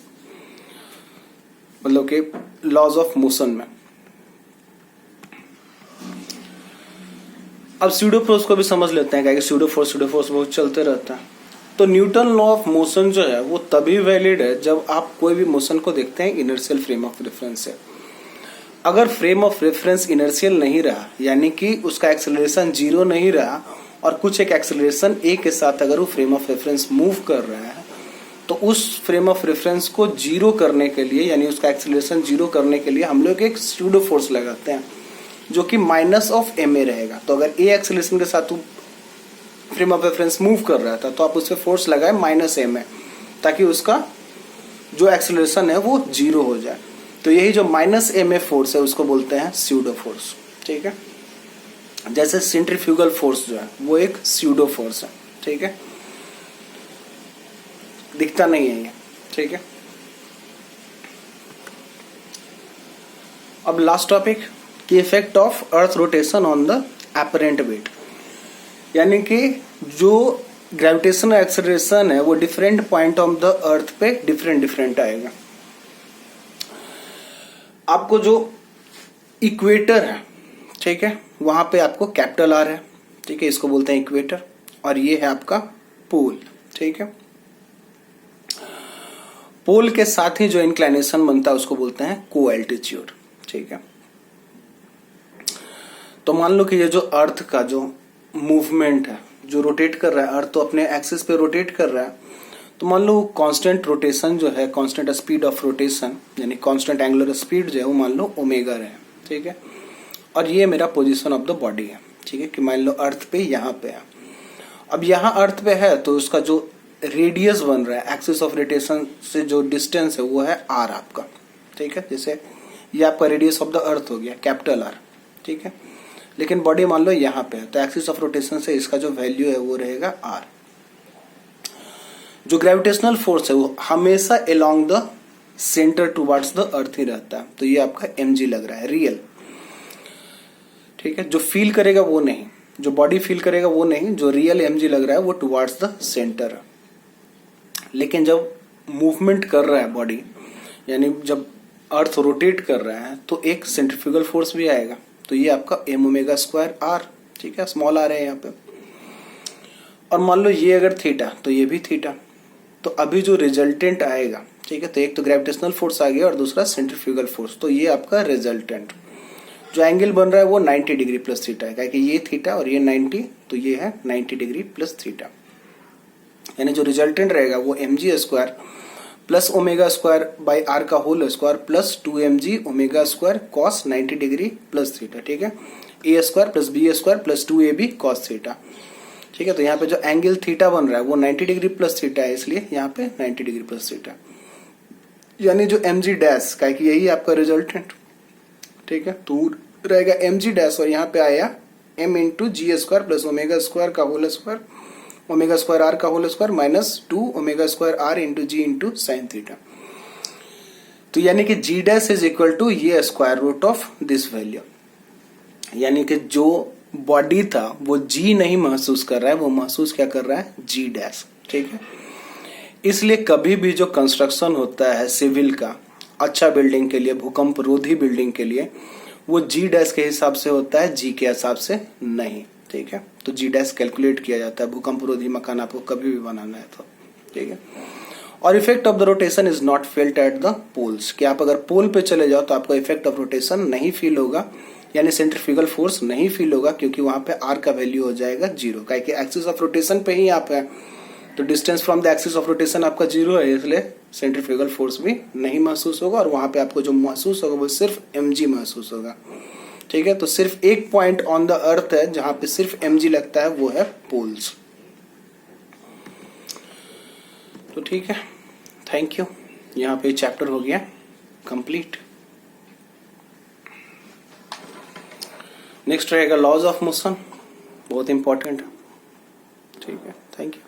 मतलब कि लॉज ऑफ मोशन में। अब स्यूडो फोर्स को भी समझ लेते हैं, क्या स्यूडो फोर्स बहुत चलते रहता है। तो न्यूटन लॉ ऑफ मोशन जो है वो तभी वैलिड है जब आप कोई भी मोशन को देखते हैं इनर्शियल फ्रेम ऑफ रेफरेंस से। अगर फ्रेम ऑफ रेफरेंस इनर्शियल नहीं रहा, यानी कि उसका एक्सेलरेशन 0 नहीं रहा, और कुछ एक एक्सेलरेशन a के साथ अगर वो फ्रेम ऑफ रेफरेंस मूव कर रहा है, तो उस फ्रेम ऑफ रेफरेंस को 0 करने के लिए, यानी उसका एक्सेलरेशन 0 करने के लिए हम लोग एक स्यूडो फोर्स लगाते हैं जो कि -ma रहेगा। तो अगर a एक्सेलरेशन के साथ फ्रेम ऑफ रेफरेंस मूव कर रहा था, तो आप उस पर फोर्स लगाए -ma, ताकि उसका जो एक्सेलरेशन है वो 0 हो जाए। तो यही जो -ma फोर्स है उसको बोलते हैं स्यूडो फोर्स। ठीक है, जैसे सेंट्रीफ्यूगल फोर्स जो है वो एक स्यूडो फोर्स है। ठीक है, दिखता नहीं है ये। ठीक है, अब लास्ट टॉपिक की effect of earth rotation on the apparent wait, यानी कि जो ग्रेविटेशनल एक्सेलरेशन है वो different point of the earth पे डिफरेंट आएगा। आपको जो इक्वेटर है, ठीक है, वहां पे आपको कैपिटल R है, ठीक है, इसको बोलते हैं इक्वेटर, और ये है आपका पोल। ठीक है, पोल के साथ ही जो इंक्लाइनेशन बनता है उसको बोलते हैं को एल्टीट्यूड। ठीक है, तो मान लो कि ये जो अर्थ का जो मूवमेंट है, जो रोटेट कर रहा है, अर्थ तो अपने एक्सिस पे रोटेट कर रहा है, तो मान लो कांस्टेंट रोटेशन जो है, कांस्टेंट स्पीड ऑफ रोटेशन यानी कांस्टेंट एंगुलर स्पीड जो है वो मान लो ओमेगा है, ठीक है। और ये मेरा पोजीशन ऑफ द बॉडी है, ठीक है, कि मान लो अर्थ पे यहाँ पे है। अब यहाँ अर्थ पे है तो उसका जो रेडियस बन रहा है एक्सिस ऑफ रोटेशन से जो डिस्टेंस है वो है आर आपका, ठीक है। जैसे ये आपका रेडियस ऑफ द अर्थ हो गया कैपिटल आर, ठीक है। लेकिन बॉडी मान लो यहाँ पे है तो एक्सिस ऑफ रोटेशन से इसका जो वैल्यू है वो रहेगा आर। जो ग्रेविटेशनल फोर्स है वो हमेशा along the centre towards the earth ही रहता है, तो ये आपका mg लग रहा है रियल, ठीक है। जो फील करेगा वो नहीं, जो बॉडी फील करेगा वो नहीं, जो रियल mg लग रहा है वो टुवर्ड्स द सेंटर। लेकिन जब मूवमेंट कर रहा है बॉडी, यानी जब अर्थ रोटेट कर रहा है तो एक सेंट्रीफ्यूगल फोर्स भी आएगा, तो ये आपका m ओमेगा स्क्वायर आर, ठीक है, स्मॉल आर है यहाँ पे। और मान लो ये अगर थीटा तो ये भी थीटा, तो अभी जो रिजल्टेंट आएगा, ठीक है, तो एक तो ग्रेविटेशनल फोर्स आ गया और दूसरा सेंट्रीफ्यूगल फोर्स, तो ये आपका रिजल्टेंट जो एंगल बन रहा है वो 90 डिग्री प्लस थीटा है, क्योंकि ये थीटा और ये 90, तो ये है 90 डिग्री प्लस थीटा। यानी जो रिजल्टेंट रहेगा वो mg square plus omega square by R का whole square plus 2mg omega square cos 90 degree plus theta, ठीक है। A square plus B square plus 2ab cos theta, ठीक है। तो यहाँ पे जो एंगल थीटा बन रहा है वो 90 डिग्री प्लस थीटा है, इसलिए यहाँ पे 90 डिग्री प्लस थीटा, यानी जो mg डैश का कि यही आपका रिजल्टेंट, ठीक है। तो रहेगा mg डैश और यहाँ पे आया m into G square plus omega square का whole square, omega square R का whole square minus 2 omega square R into G into sine theta. तो यानी कि G dash is equal to ये square root of this value, यानी कि जो body था वो जी नहीं महसूस कर रहा है, वो महसूस क्या कर रहा है, जी डैश, ठीक है। इसलिए कभी भी जो कंस्ट्रक्शन होता है सिविल का अच्छा बिल्डिंग के लिए, भूकंप रोधी बिल्डिंग के लिए, वो जी डैश के हिसाब से होता है, जी के हिसाब से नहीं, ठीक है। तो जी डैश कैलकुलेट किया जाता है भूकंप रोधी मकान आपको कभी भी बनाना है तो, ठीक है। और effect of the rotation is not felt at the poles, कि आप अगर पोल पे चले जाओ तो आपको इफेक्ट ऑफ रोटेशन नहीं फील होगा, यानी सेंट्रीफ्यूगल फोर्स नहीं फील होगा, क्योंकि वहां पे आर का वैल्यू हो जाएगा 0, क्योंकि एक्सिस ऑफ रोटेशन पे ही आप है, तो distance from the axis of rotation आपका 0 है, इसलिए सेंट्रीफ्यूगल फोर्स भी नहीं महसूस होगा, और वहां पे आपको जो महसूस होगा वो सिर्फ mg महसूस होगा, ठीक है। तो सिर्फ एक पॉइंट ऑन द अर्थ है जहां पे सिर्फ mg लगता है, वो है पोल्स। तो ठीक है, थैंक यू। यहाँ पे चैप्टर हो गया कंप्लीट। नेक्स्ट रहेगा लॉज ऑफ मोशन, बहुत इंपॉर्टेंट है, ठीक है। Thank you.